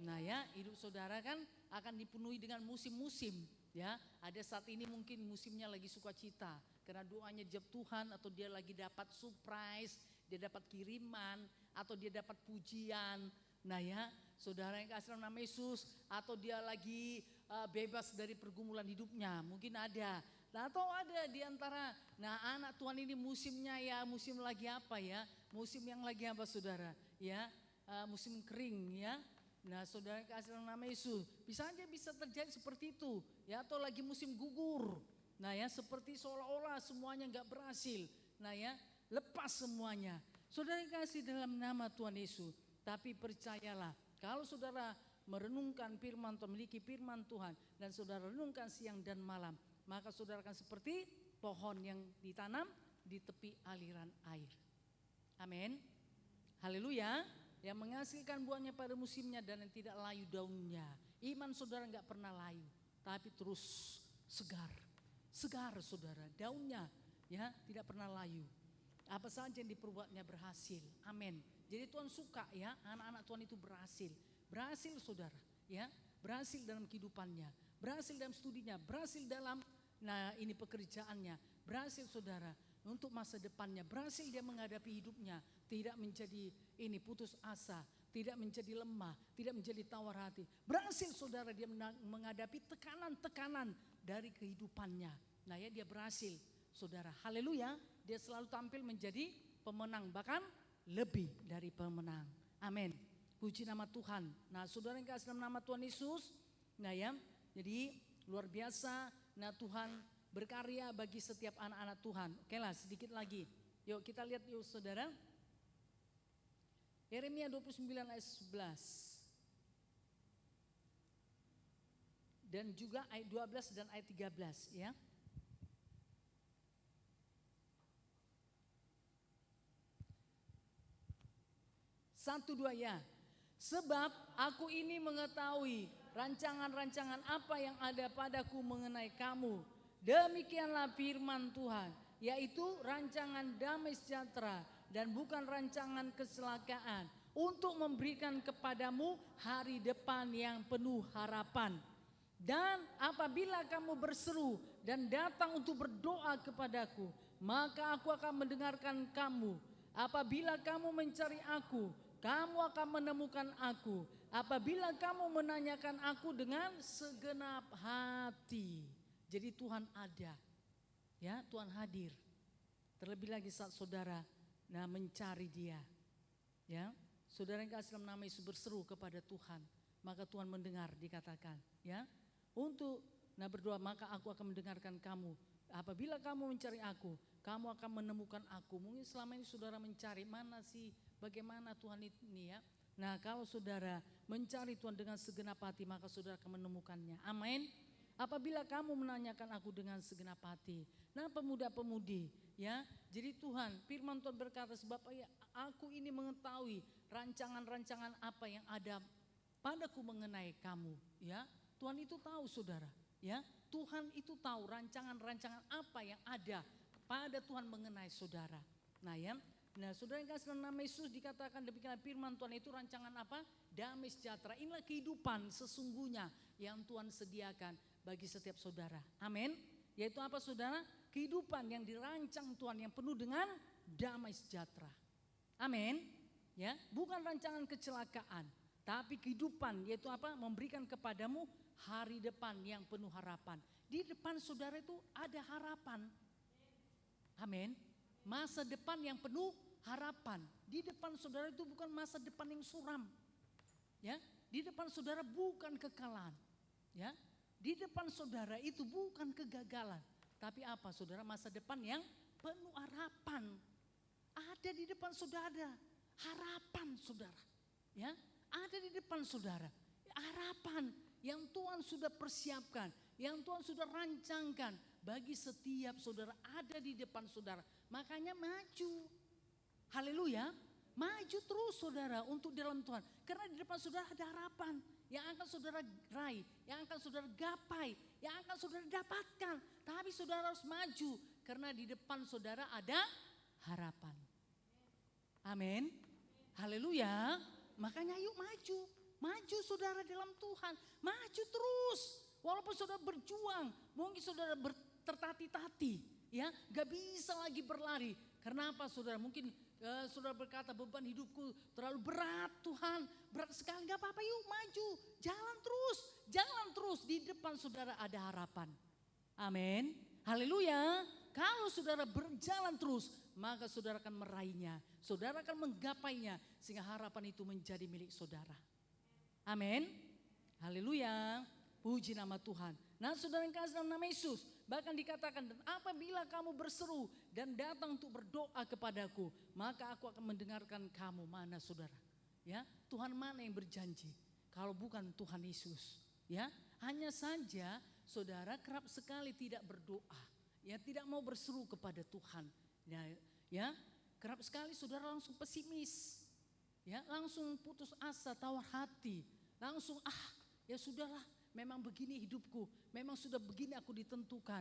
Nah ya hidup saudara kan akan dipenuhi dengan musim-musim. Ya, ada saat ini mungkin musimnya lagi sukacita. Karena doanya dijawab Tuhan atau dia lagi dapat surprise. Dia dapat kiriman atau dia dapat pujian. Nah ya saudara yang kasih nama Yesus. Atau dia lagi bebas dari pergumulan hidupnya. Mungkin ada. Nah, atau ada di antara anak Tuhan ini musimnya ya musim lagi apa ya. Musim yang lagi apa saudara ya. Musim kering ya. Nah saudara yang kasih nama Yesus. Bisa aja bisa terjadi seperti itu. Ya atau lagi musim gugur. Nah ya seperti seolah-olah semuanya gak berhasil. Nah ya lepas semuanya. Saudara kasih dalam nama Tuhan Yesus. Tapi percayalah kalau saudara merenungkan firman Tuhan, memiliki firman Tuhan. Dan saudara renungkan siang dan malam. Maka saudara akan seperti pohon yang ditanam di tepi aliran air. Amin. Haleluya. Yang menghasilkan buahnya pada musimnya dan yang tidak layu daunnya. Iman saudara gak pernah layu. Tapi terus segar. segar saudara, daunnya ya tidak pernah layu. Apa saja yang diperbuatnya berhasil. Amin. Jadi Tuhan suka ya anak-anak Tuhan itu berhasil. Berhasil saudara ya. Berhasil dalam kehidupannya. Berhasil dalam studinya. Berhasil dalam ini pekerjaannya. Berhasil saudara untuk masa depannya. Berhasil dia menghadapi hidupnya. Tidak menjadi ini putus asa. Tidak menjadi lemah. Tidak menjadi tawar hati. Berhasil saudara dia menghadapi tekanan-tekanan dari kehidupannya. Nah ya dia berhasil saudara. Haleluya. Dia selalu tampil menjadi pemenang. Bahkan lebih dari pemenang. Amin. Puji nama Tuhan. Nah saudara yang kasih dalam nama Tuhan Yesus. Nah ya. Jadi luar biasa. Nah Tuhan berkarya bagi setiap anak-anak Tuhan. Oke lah sedikit lagi. Yuk kita lihat yuk saudara. Yeremia 29 ayat 11. Dan juga ayat 12 dan ayat 13 ya. Satu dua ya. Sebab aku ini mengetahui rancangan-rancangan apa yang ada padaku mengenai kamu. Demikianlah firman Tuhan, yaitu rancangan damai sejahtera dan bukan rancangan kecelakaan, untuk memberikan kepadamu hari depan yang penuh harapan. Dan apabila kamu berseru dan datang untuk berdoa kepadaku, maka aku akan mendengarkan kamu. Apabila kamu mencari aku, kamu akan menemukan aku. Apabila kamu menanyakan aku dengan segenap hati. Jadi Tuhan ada. Ya, Tuhan hadir. Terlebih lagi saat saudara mencari Dia. Ya, saudara yang kasih dalam nama Yesus berseru kepada Tuhan, maka Tuhan mendengar dikatakan, ya. Untuk berdoa, maka aku akan mendengarkan kamu. Apabila kamu mencari aku, kamu akan menemukan aku. Mungkin selama ini saudara mencari mana sih, bagaimana Tuhan ini ya. Nah kalau saudara mencari Tuhan dengan segenap hati, maka saudara akan menemukannya. Amin. Apabila kamu menanyakan aku dengan segenap hati. Nah pemuda-pemudi ya. Jadi Tuhan, firman Tuhan berkata, sebab aku ini mengetahui rancangan-rancangan apa yang ada padaku mengenai kamu. Ya, Tuhan itu tahu saudara. Ya, Tuhan itu tahu rancangan-rancangan apa yang ada pada Tuhan mengenai saudara. Nah ya, saudara yang kasih dalam nama Yesus dikatakan demikian firman Tuhan itu rancangan apa? Damai sejahtera. Inilah kehidupan sesungguhnya yang Tuhan sediakan bagi setiap saudara. Amin. Yaitu apa saudara? Kehidupan yang dirancang Tuhan yang penuh dengan damai sejahtera. Amin. Ya, bukan rancangan kecelakaan, tapi kehidupan yaitu apa? Memberikan kepadamu hari depan yang penuh harapan. Di depan saudara itu ada harapan. Amin. Masa depan yang penuh harapan. Di depan saudara itu bukan masa depan yang suram. Ya, di depan saudara bukan kekalahan. Ya, di depan saudara itu bukan kegagalan, tapi apa saudara? Masa depan yang penuh harapan. Ada di depan saudara harapan saudara. Ya, ada di depan saudara harapan yang Tuhan sudah persiapkan, yang Tuhan sudah rancangkan bagi setiap saudara ada di depan saudara. Makanya maju. Haleluya. Maju terus saudara untuk dalam Tuhan. Karena di depan saudara ada harapan yang akan saudara raih, yang akan saudara gapai, yang akan saudara dapatkan. Tapi saudara harus maju karena di depan saudara ada harapan. Amin. Haleluya. Makanya yuk maju. Maju saudara dalam Tuhan. Maju terus. Walaupun saudara berjuang, mungkin saudara tertati-tati. Ya, gak bisa lagi berlari. Karena apa saudara? Mungkin saudara berkata beban hidupku terlalu berat Tuhan. Berat sekali, gak apa-apa yuk maju. Jalan terus, jalan terus. Di depan saudara ada harapan. Amin. Haleluya. Kalau saudara berjalan terus, maka saudara akan meraihnya. Saudara akan menggapainya. Sehingga harapan itu menjadi milik saudara. Amin. Haleluya. Puji nama Tuhan. Nah saudara yang kasih dalam nama Yesus. Bahkan dikatakan, dan apabila kamu berseru dan datang untuk berdoa kepadaku, maka aku akan mendengarkan kamu. Mana saudara? Ya, Tuhan mana yang berjanji? Kalau bukan Tuhan Yesus. Ya, hanya saja saudara kerap sekali tidak berdoa. Ya, tidak mau berseru kepada Tuhan. Ya, kerap sekali saudara langsung pesimis. Ya, langsung putus asa, tawar hati. Langsung ya sudahlah. Memang begini hidupku, memang sudah begini aku ditentukan.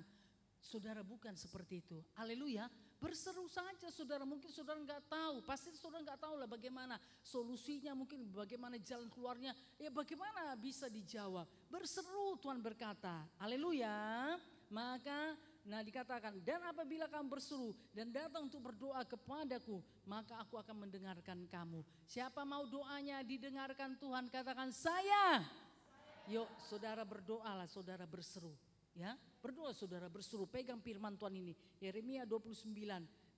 Saudara bukan seperti itu. Haleluya. Berseru saja saudara. Mungkin saudara nggak tahu. Pasti saudara nggak tahu lah bagaimana solusinya. Mungkin bagaimana jalan keluarnya. Ya bagaimana bisa dijawab. Berseru Tuhan berkata. Haleluya. Maka dikatakan. Dan apabila kamu berseru dan datang untuk berdoa kepadaku. Maka aku akan mendengarkan kamu. Siapa mau doanya didengarkan Tuhan. Katakan saya. Yuk saudara berdoalah, saudara berseru. Ya, berdoa saudara berseru, pegang firman Tuhan ini. Yeremia 29,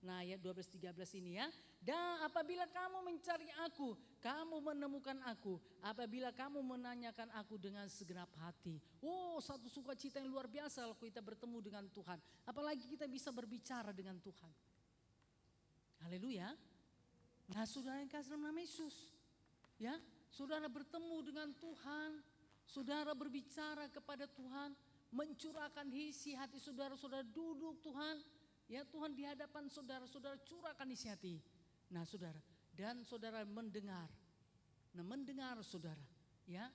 nah ayat 12-13 ini ya. Dan apabila kamu mencari aku, kamu menemukan aku. Apabila kamu menanyakan aku dengan segenap hati. Oh, satu sukacita yang luar biasa kalau kita bertemu dengan Tuhan. Apalagi kita bisa berbicara dengan Tuhan. Haleluya. Nah saudara yang kasih dalam nama Yesus. Ya, saudara bertemu dengan Tuhan. Saudara berbicara kepada Tuhan. Mencurahkan isi hati saudara, saudara duduk Tuhan. Ya Tuhan di hadapan saudara, saudara curahkan isi hati. Nah saudara, dan saudara mendengar. Nah mendengar saudara, ya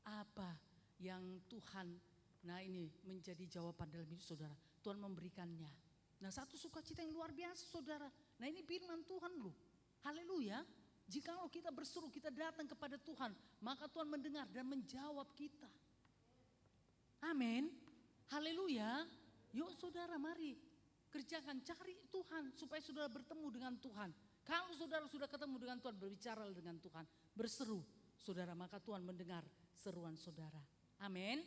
apa yang Tuhan, nah ini menjadi jawaban dalam hidup saudara. Tuhan memberikannya. Nah satu sukacita yang luar biasa saudara. Nah ini firman Tuhan loh. Haleluya. Jikalau kita berseru, kita datang kepada Tuhan, maka Tuhan mendengar dan menjawab kita. Amin. Haleluya. Yuk saudara mari kerjakan, cari Tuhan supaya saudara bertemu dengan Tuhan. Kalau saudara sudah ketemu dengan Tuhan, berbicara dengan Tuhan, berseru saudara, maka Tuhan mendengar seruan saudara. Amin.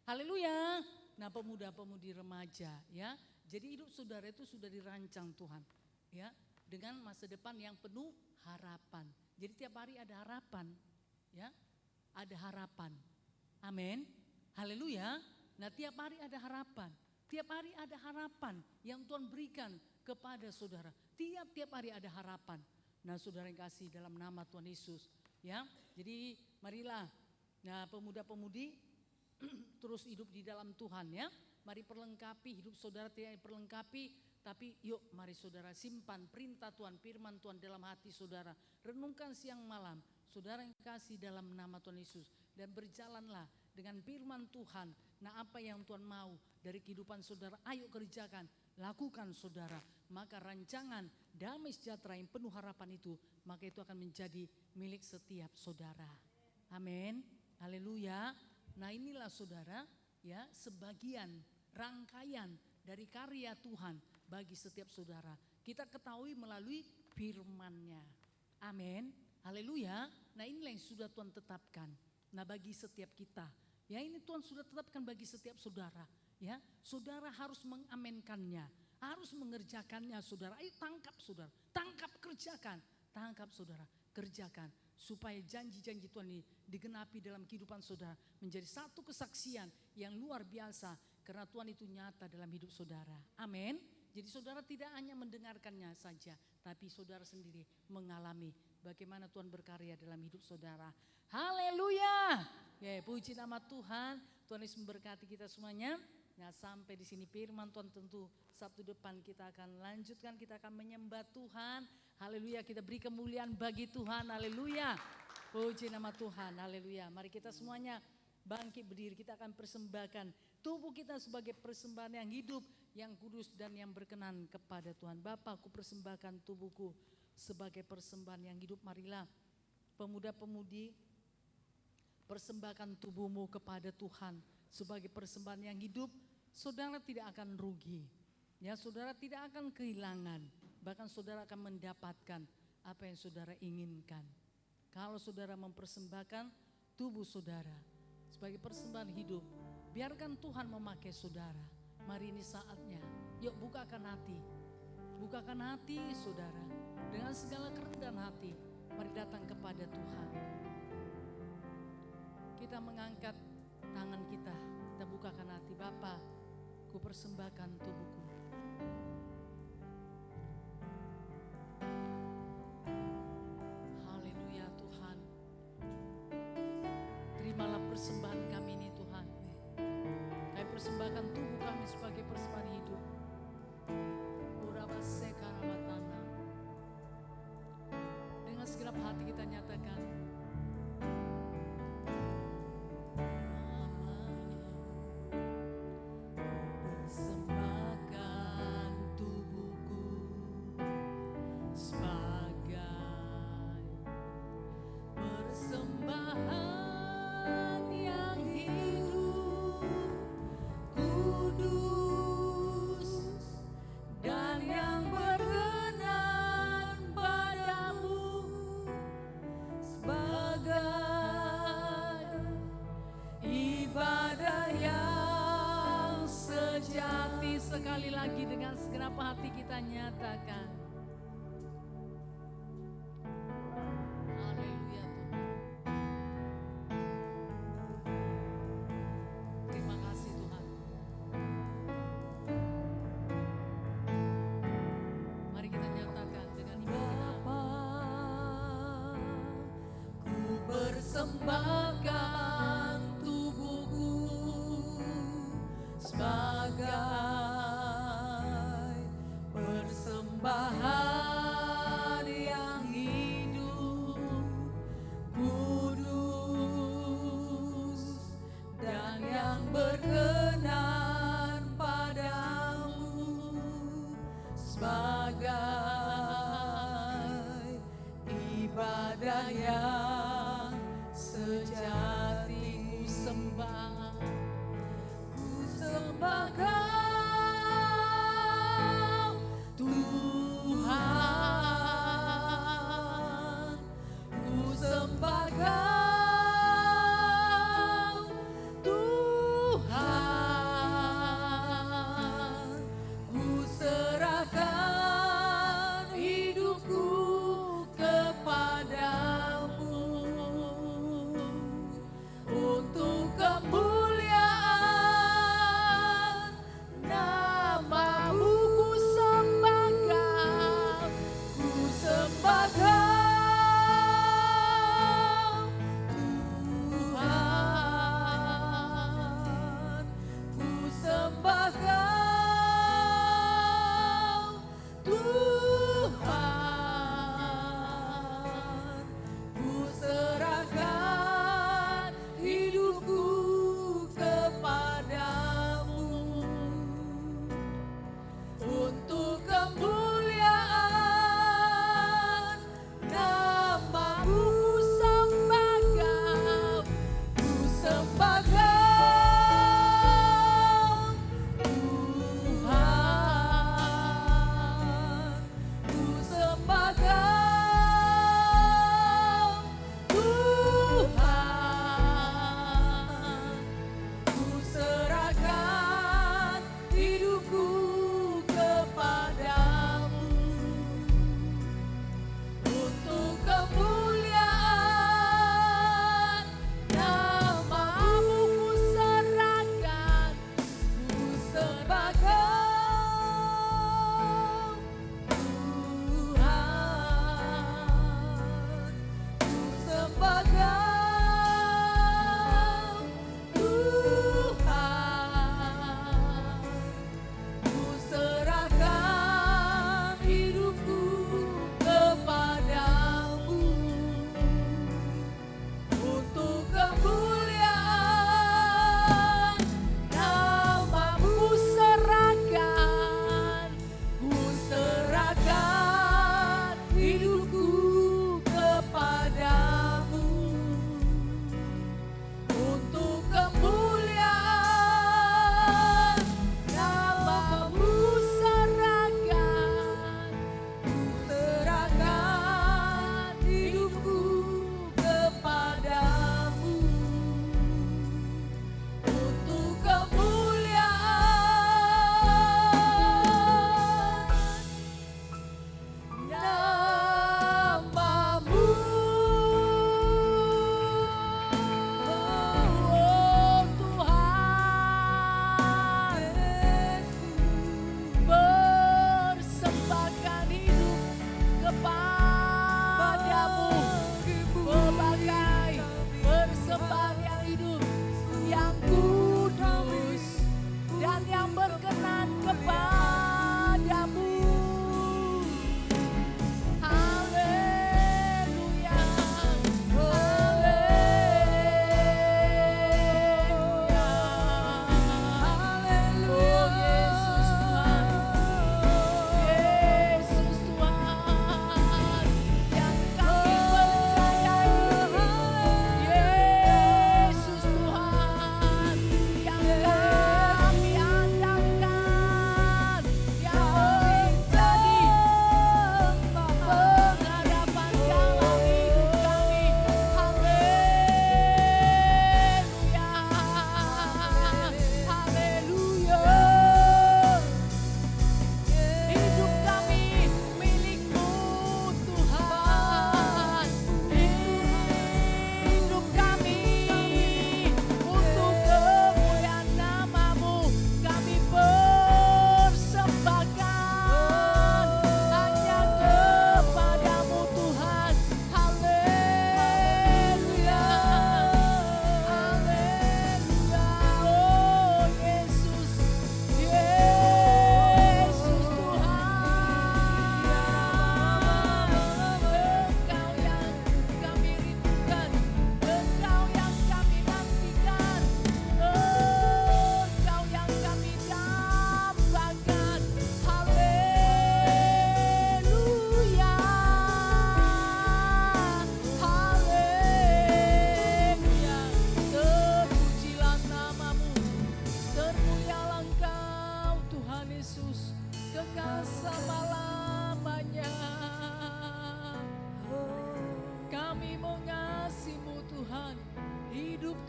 Haleluya. Nah pemuda-pemudi remaja ya. Jadi hidup saudara itu sudah dirancang Tuhan ya, dengan masa depan yang penuh harapan. Jadi tiap hari ada harapan ya. Ada harapan. Amin. Haleluya. Nah tiap hari ada harapan. Tiap hari ada harapan yang Tuhan berikan kepada saudara. Tiap hari ada harapan. Nah saudara yang kasih dalam nama Tuhan Yesus. Ya, jadi marilah. Nah pemuda-pemudi terus hidup di dalam Tuhan ya. Mari perlengkapi hidup saudara, tidak perlengkapi. Tapi yuk mari saudara simpan perintah Tuhan, firman Tuhan dalam hati saudara. Renungkan siang malam. Saudara yang kasih dalam nama Tuhan Yesus. Dan berjalanlah dengan firman Tuhan. Nah apa yang Tuhan mau dari kehidupan saudara, ayo kerjakan, lakukan saudara. Maka rancangan damai sejahtera yang penuh harapan itu, maka itu akan menjadi milik setiap saudara. Amin. Haleluya. Nah inilah saudara ya, sebagian rangkaian dari karya Tuhan bagi setiap saudara. Kita ketahui melalui firman-Nya. Amin. Haleluya. Nah inilah yang sudah Tuhan tetapkan. Nah bagi setiap kita, ya ini Tuhan sudah tetapkan bagi setiap saudara. Ya, saudara harus mengamenkannya, harus mengerjakannya saudara. Ayo tangkap saudara, tangkap kerjakan, tangkap saudara, kerjakan. Supaya janji-janji Tuhan ini digenapi dalam kehidupan saudara. Menjadi satu kesaksian yang luar biasa. Karena Tuhan itu nyata dalam hidup saudara. Amin. Jadi saudara tidak hanya mendengarkannya saja, tapi saudara sendiri mengalami bagaimana Tuhan berkarya dalam hidup saudara. Haleluya. Ya, puji nama Tuhan. Tuhan Yesus memberkati kita semuanya. Nah, sampai di sini firman Tuhan, tentu Sabtu depan kita akan lanjutkan, kita akan menyembah Tuhan. Haleluya, kita beri kemuliaan bagi Tuhan. Haleluya. Puji nama Tuhan. Haleluya. Mari kita semuanya bangkit berdiri, kita akan persembahkan tubuh kita sebagai persembahan yang hidup, yang kudus dan yang berkenan kepada Tuhan. Bapa, aku persembahkan tubuhku sebagai persembahan yang hidup. Marilah pemuda-pemudi persembahkan tubuhmu kepada Tuhan sebagai persembahan yang hidup. Saudara tidak akan rugi. Ya, saudara tidak akan kehilangan. Bahkan saudara akan mendapatkan apa yang saudara inginkan. Kalau saudara mempersembahkan tubuh saudara sebagai persembahan hidup, biarkan Tuhan memakai saudara. Mari ini saatnya. Yuk bukakan hati. Bukakan hati saudara. Dengan segala kerendahan hati, mari datang kepada Tuhan. Kita mengangkat tangan kita bukakan hati. Bapa, ku persembahkan tubuhku. Haleluya Tuhan. Terimalah persembahan kami ini Tuhan. Kami persembahkan tubuh kami sebagai persembahan hidup. Dengan segenap hati kita nyatakan, persembahkan sekali lagi dengan segenap hati kita nyatakan. Haleluya Tuhan. Terima kasih Tuhan. Mari kita nyatakan dengan iman kita. Ku persembahkan tubuhku sebagai persembahan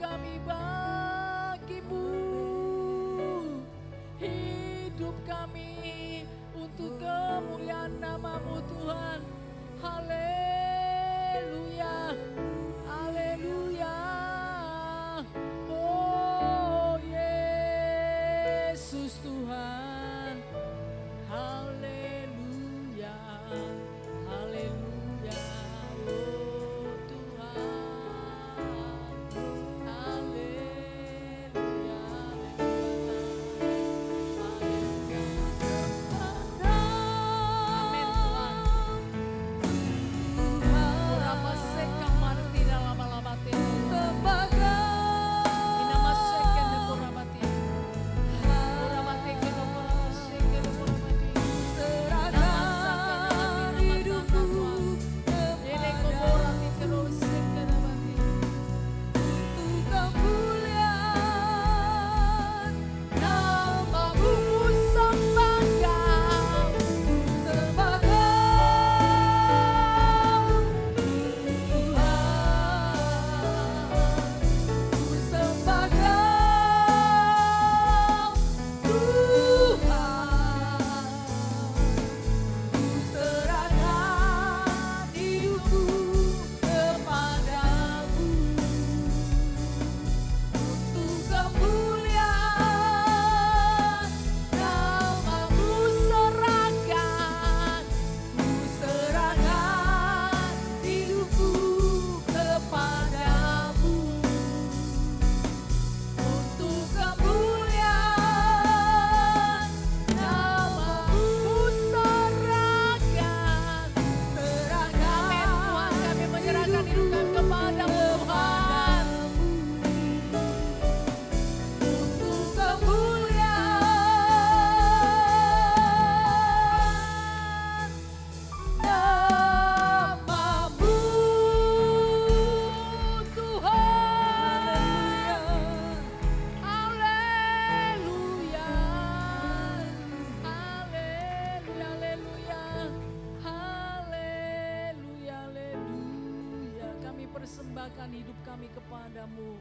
kami bagimu, hidup kami untuk kemuliaan nama-Mu Tuhan. Haleluya, haleluya. Oh Yesus Tuhan, haleluya, haleluya. Oh Tuhan, haleluya, haleluya. Amin Tuhan. Berapa seka marti dalam alabati. Inama seka de korabati. Korabati ke de korabati ke de korabati. Serahkan hidupku Ele koborati ke de seka de bati. untuk kemuliaan nama-Mu, Sembahkan. sembah Kau persembahkan hidup kami kepadamu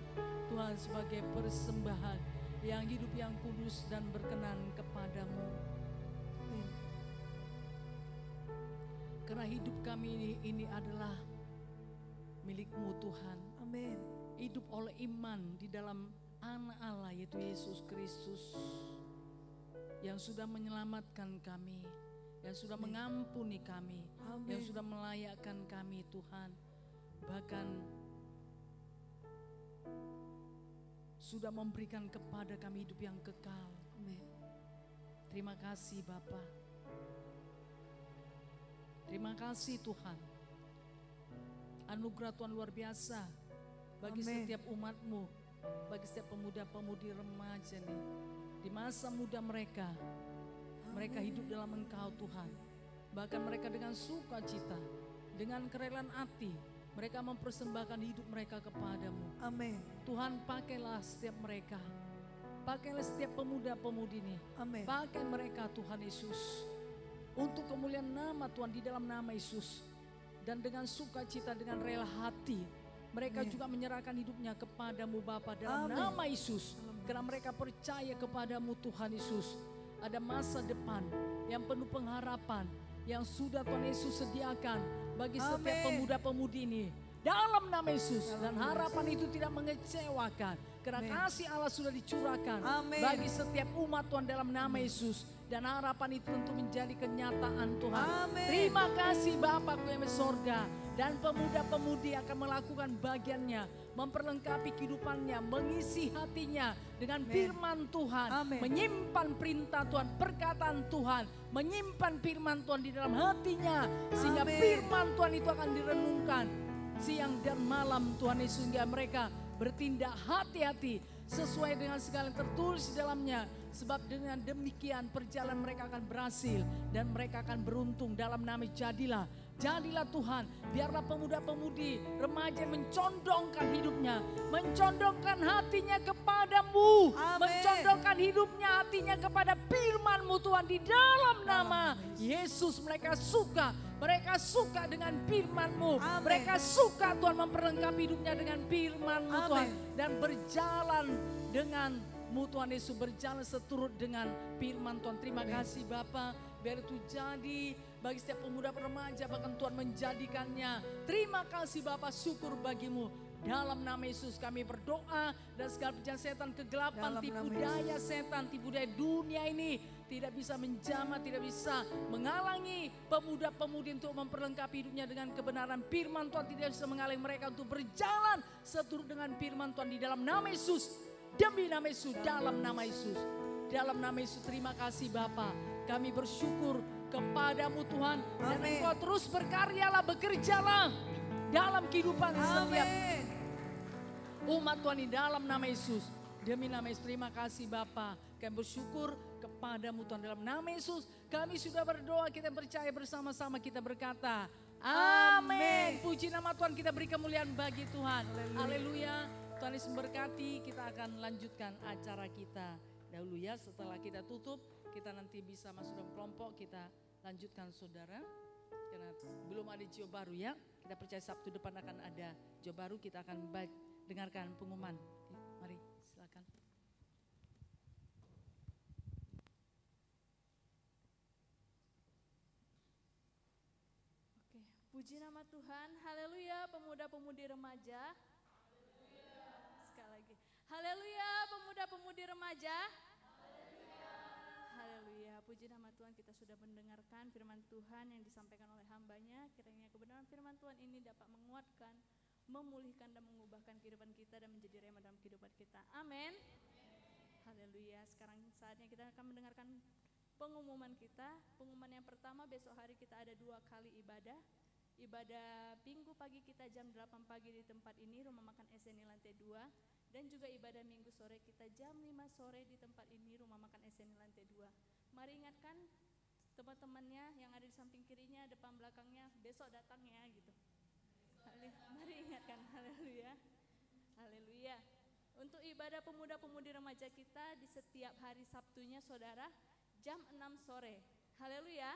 Tuhan sebagai persembahan yang hidup, yang kudus dan berkenan kepadamu. Karena hidup kami ini adalah milik-Mu Tuhan. Amin. Hidup oleh iman di dalam Anak Allah yaitu Yesus Kristus yang sudah menyelamatkan kami, yang sudah mengampuni kami, yang sudah melayakkan kami Tuhan. Bahkan sudah memberikan kepada kami hidup yang kekal. Amin. Terima kasih Bapa. Terima kasih Tuhan. Anugerah Tuhan luar biasa bagi Amin. setiap umat-Mu, bagi setiap pemuda-pemudi remaja nih. Di masa muda mereka, mereka hidup dalam Engkau Tuhan. Bahkan mereka dengan sukacita, dengan kerelaan hati, mereka mempersembahkan hidup mereka kepadamu. Amin. Tuhan, pakailah setiap mereka. Pakailah setiap pemuda-pemudi ini. Amin. Pakai mereka Tuhan Yesus. Untuk kemuliaan nama Tuhan di dalam nama Yesus. Dan dengan sukacita, dengan rela hati. Mereka juga menyerahkan hidupnya kepadamu Bapa dalam nama Yesus. Karena mereka percaya kepadamu Tuhan Yesus. Ada masa depan yang penuh pengharapan. Yang sudah Tuhan Yesus sediakan bagi setiap pemuda-pemudi ini. Dalam nama Yesus. Dan harapan itu tidak mengecewakan. Karena kasih Allah sudah dicurahkan bagi setiap umat Tuhan dalam nama Yesus. Dan harapan itu tentu menjadi kenyataan Tuhan. Terima kasih Bapakku yang di sorga. Dan pemuda-pemudi akan melakukan bagiannya. Memperlengkapi kehidupannya. Mengisi hatinya dengan firman Tuhan. Menyimpan perintah Tuhan. Perkataan Tuhan. Menyimpan firman Tuhan di dalam hatinya. Sehingga firman Tuhan itu akan direnungkan. Siang dan malam Tuhan Yesus, sehingga mereka bertindak hati-hati sesuai dengan segala yang tertulis di dalamnya. Sebab dengan demikian perjalanan mereka akan berhasil dan mereka akan beruntung dalam nama jadilah Jadilah Tuhan, biarlah pemuda-pemudi, remaja mencondongkan hidupnya, mencondongkan hatinya kepadamu, Amin. mencondongkan hidupnya, hatinya kepada firman-Mu Tuhan. Di dalam nama Yesus mereka suka dengan firman-Mu. Amin. Mereka suka Tuhan memperlengkapi hidupnya dengan firman-Mu Tuhan. Amin. Dan berjalan dengan-Mu Tuhan Yesus, berjalan seturut dengan firman Tuhan. Terima kasih Bapa, biar itu jadi bagi setiap pemuda remaja, bahkan Tuhan menjadikannya. Terima kasih Bapa, syukur bagimu. Dalam nama Yesus kami berdoa, dan segala pekerjaan setan, kegelapan, Dalam tipu nama daya setan, tipu daya dunia ini tidak bisa menjamah, tidak bisa menghalangi pemuda-pemudi untuk memperlengkapi hidupnya dengan kebenaran firman Tuhan. Tidak bisa menghalangi mereka untuk berjalan seturut dengan firman Tuhan. Di dalam nama Yesus, demi nama Yesus, dalam nama Yesus. Dalam nama Yesus, terima kasih Bapa. Kami bersyukur kepadamu Tuhan. Dan Amin. Engkau terus berkaryalah, bekerjalah dalam kehidupan setiap Amin. umat Tuhan di dalam nama Yesus. Demi nama Yesus, terima kasih Bapa. Kami bersyukur kepadamu Tuhan. Dalam nama Yesus kami sudah berdoa, kita percaya bersama-sama, kita berkata amin. Puji nama Tuhan, kita beri kemuliaan bagi Tuhan. Haleluya. Tuhan Yesus memberkati. Kita akan lanjutkan acara kita dahulu ya. Setelah kita tutup, kita nanti bisa masuk dalam kelompok, kita lanjutkan saudara. Karena belum ada jio baru ya. Kita percaya Sabtu depan akan ada jio baru, kita akan dengarkan pengumuman. Mari silakan. Oke, puji nama Tuhan. Haleluya, pemuda-pemudi remaja. Sekali lagi. Haleluya, pemuda-pemudi remaja. Haleluya, puji nama Tuhan, kita sudah mendengarkan firman Tuhan yang disampaikan oleh hambanya. Kiranya kebenaran firman Tuhan ini dapat menguatkan, memulihkan dan mengubahkan kehidupan kita dan menjadi rema dalam kehidupan kita. Amin. Haleluya, sekarang saatnya kita akan mendengarkan pengumuman kita. Pengumuman yang pertama, besok hari kita ada 2 kali ibadah. Ibadah minggu pagi kita jam 8 pagi di tempat ini, rumah makan SNI lantai 2. Dan juga ibadah minggu sore kita jam 5 sore di tempat ini, rumah makan SNI lantai 2. Mari ingatkan teman-temannya yang ada di samping kirinya, depan belakangnya, besok datang ya gitu. Mari ingatkan, haleluya. Haleluya. Untuk ibadah pemuda-pemudi remaja kita di setiap hari Sabtunya saudara, jam 6 sore. Haleluya.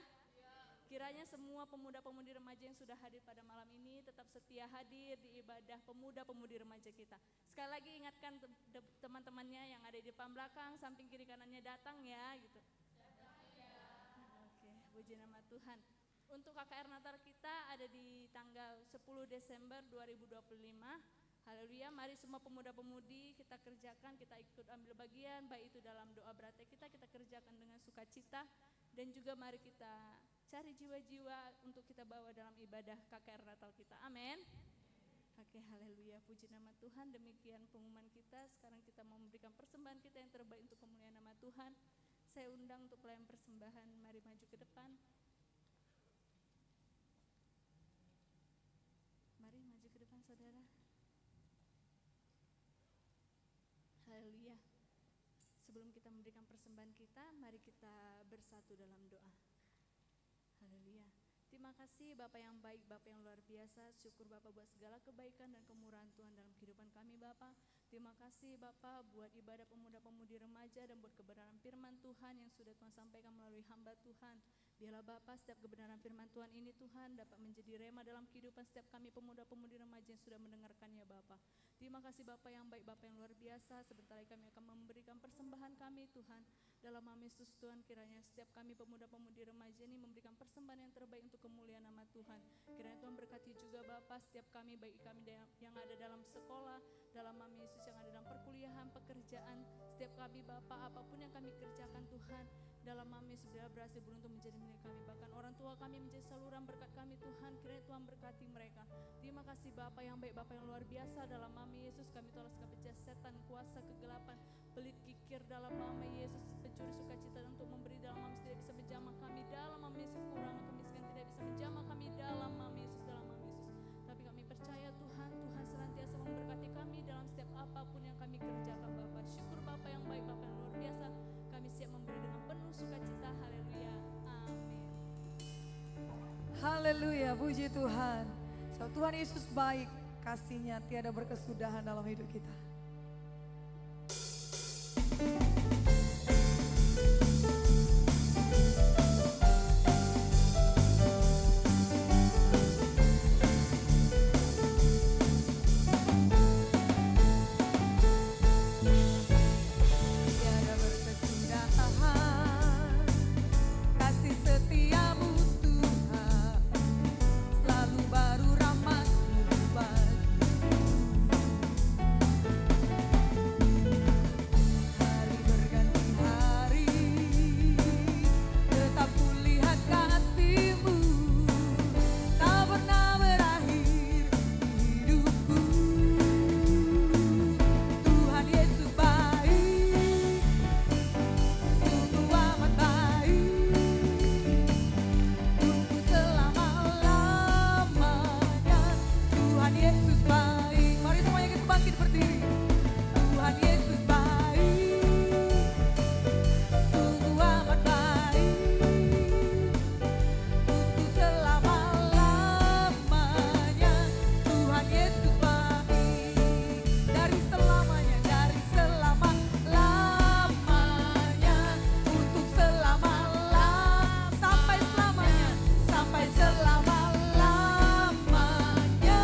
Kiranya semua pemuda-pemudi remaja yang sudah hadir pada malam ini tetap setia hadir di ibadah pemuda-pemudi remaja kita. Sekali lagi ingatkan teman-temannya yang ada di depan belakang, samping kiri kanannya datang ya gitu. Oke, puji nama Tuhan. Untuk KKR Natal kita ada di tanggal 10 Desember 2025. Haleluya, mari semua pemuda-pemudi kita kerjakan, kita ikut ambil bagian, baik itu dalam doa berate kita kerjakan dengan sukacita. Dan juga mari kita cari jiwa-jiwa untuk kita bawa dalam ibadah KKR Natal kita. Amin. Oke, haleluya, puji nama Tuhan. Demikian pengumuman kita. Sekarang kita mau memberikan persembahan kita yang terbaik untuk kemuliaan nama Tuhan. Saya undang untuk pelayan persembahan, mari maju ke depan. Mari maju ke depan saudara. Haleluya. Sebelum kita memberikan persembahan kita, mari kita bersatu dalam doa. Haleluya. Terima kasih Bapak yang baik, Bapak yang luar biasa. Syukur Bapak buat segala kebaikan dan kemurahan Tuhan dalam kehidupan kami Bapak. Terima kasih Bapak buat ibadah pemuda-pemudi remaja dan buat kebenaran firman Tuhan yang sudah Tuhan sampaikan melalui hamba Tuhan. Biarlah Bapak setiap kebenaran firman Tuhan ini Tuhan dapat menjadi rema dalam kehidupan setiap kami pemuda-pemudi remaja yang sudah mendengarkannya Bapak. Terima kasih Bapak yang baik, Bapak yang luar biasa. Sebentar lagi kami akan memberikan persembahan kami Tuhan. Dalam nama Yesus Tuhan, kiranya setiap kami pemuda-pemudi remaja ini memberikan persembahan yang terbaik untuk kemuliaan nama Tuhan. Kiranya Tuhan berkati juga Bapak setiap kami, baik kami yang ada dalam sekolah, dalam nama Yesus yang ada dalam perkuliahan, pekerjaan. Setiap kami Bapak, apapun yang kami kerjakan Tuhan, dalam nama Yesus biar berhasil beruntung menjadi milik kami. Bahkan orang tua kami menjadi saluran berkat kami Tuhan. Kiranya Tuhan berkati mereka. Terima kasih Bapak yang baik, Bapak yang luar biasa. Dalam nama Yesus kami tolak segala pejahat setan, kuasa kegelapan, pelit kikir dalam nama Yesus. Pencuri sukacita untuk memberi dalam nama Yesus tidak bisa menjamah kami. Dalam nama Yesus kekurangan kemiskinan tidak bisa menjamah kami. Dalam nama Yesus, dalam nama Yesus. Tapi kami percaya Tuhan, Tuhan senantiasa memberkati kami dalam setiap apapun yang kami kerjakan Bapak. Syukur Bapak yang baik, Bapak yang luar biasa. Kami siap memberi dengan penuh sukacita. Haleluya. Amin. Haleluya, puji Tuhan. So, Tuhan Yesus baik, kasih-Nya tiada berkesudahan dalam hidup kita. Tiada berkesudahan, kasih setiamu Tuhan, selalu baru rahmat-Mu bagiku. Hari berganti hari, tetap kulihat kasih-Mu, tak pernah berakhir di hidupku. Tuhan Yesus baik, sungguh amat baik, untuk selama-lamanya. Tuhan Yesus baik. Mari semuanya kita bangkit berdiri. Tuhan Yesus baik, sungguh amat baik, untuk selama-lamanya. Tuhan Yesus baik, dari selamanya, dari selama-lamanya, untuk selama-lamanya, sampai selamanya, sampai selama-lamanya.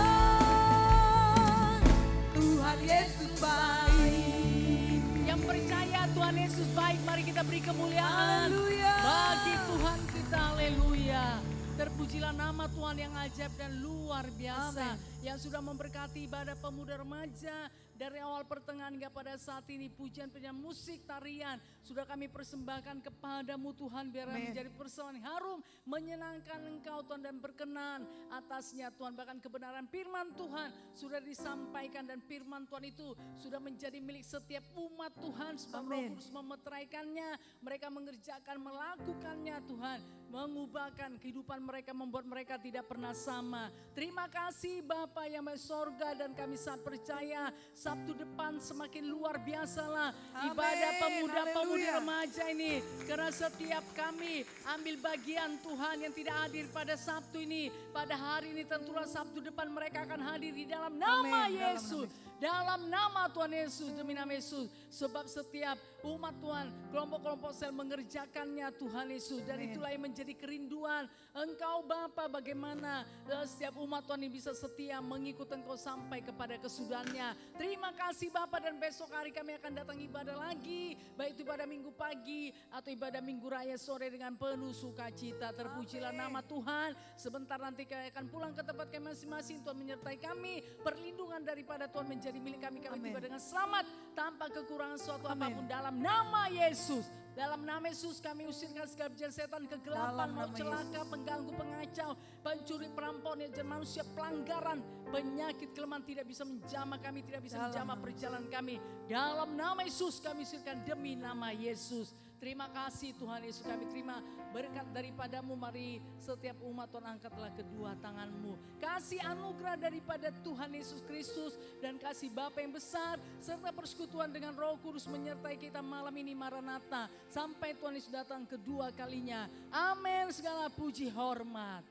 Tuhan Yesus baik. Yang percaya Tuhan Yesus baik, mari kita beri kemuliaan Haleluya. bagi Tuhan kita. Haleluya. Terpujilah nama Tuhan yang ajaib dan luar biasa. Amin. Yang sudah memberkati ibadah pemuda remaja dari awal pertengahan hingga pada saat ini. Pujian penyanyi musik tarian sudah kami persembahkan kepadamu Tuhan. Biar Amin. menjadi persoalan harum, menyenangkan Engkau Tuhan dan berkenan atasnya Tuhan. Bahkan kebenaran firman Tuhan sudah disampaikan dan firman Tuhan itu sudah menjadi milik setiap umat Tuhan. Sebab Roh Amin. Kudus memeteraikannya, mereka mengerjakan, melakukannya Tuhan. Mengubahkan kehidupan mereka, membuat mereka tidak pernah sama. Terima kasih Bapa yang Maha Sorga, dan kami sangat percaya Sabtu depan semakin luar biasalah Amin. ibadah pemuda-pemudi Haleluya. remaja ini. Karena setiap kami ambil bagian Tuhan yang tidak hadir pada Sabtu ini, pada hari ini tentulah Sabtu depan mereka akan hadir di dalam nama Amin. Dalam Yesus. nama Dalam nama Tuhan Yesus, demi nama Yesus. Sebab setiap umat Tuhan, kelompok-kelompok sel mengerjakannya Tuhan Yesus. Dan Amin. itulah yang menjadi kerinduan Engkau Bapa, bagaimana setiap umat Tuhan ini bisa setia mengikut Engkau sampai kepada kesudahannya. Terima kasih Bapa, dan besok hari kami akan datang ibadah lagi. Baik itu ibadah minggu pagi atau ibadah minggu raya sore dengan penuh sukacita. Terpujilah Amin. nama Tuhan. Sebentar nanti kami akan pulang ke tempat kami masing-masing. Tuhan menyertai kami. Perlindungan daripada Tuhan menjadi milik kami. Kami Amin. tiba dengan selamat tanpa kekurangan suatu Amin. apapun dalam nama Yesus. Dalam nama Yesus kami usirkan segala jalan setan, kegelapan, Dalam mau nama celaka, pengganggu, pengacau, pencuri, perampok, dan manusia, pelanggaran, penyakit, kelemahan tidak bisa menjamah kami, tidak bisa Dalam menjamah nama perjalanan kami. Dalam nama Yesus kami usirkan demi nama Yesus. Terima kasih Tuhan Yesus, kami terima berkat daripadamu. Mari setiap umat Tuhan angkatlah kedua tanganmu. Kasih anugerah daripada Tuhan Yesus Kristus dan kasih Bapa yang besar serta persekutuan dengan Roh Kudus menyertai kita malam ini. Maranatha, sampai Tuhan Yesus datang kedua kalinya. Amin. Segala puji hormat.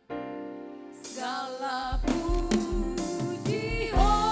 Segala puji hormat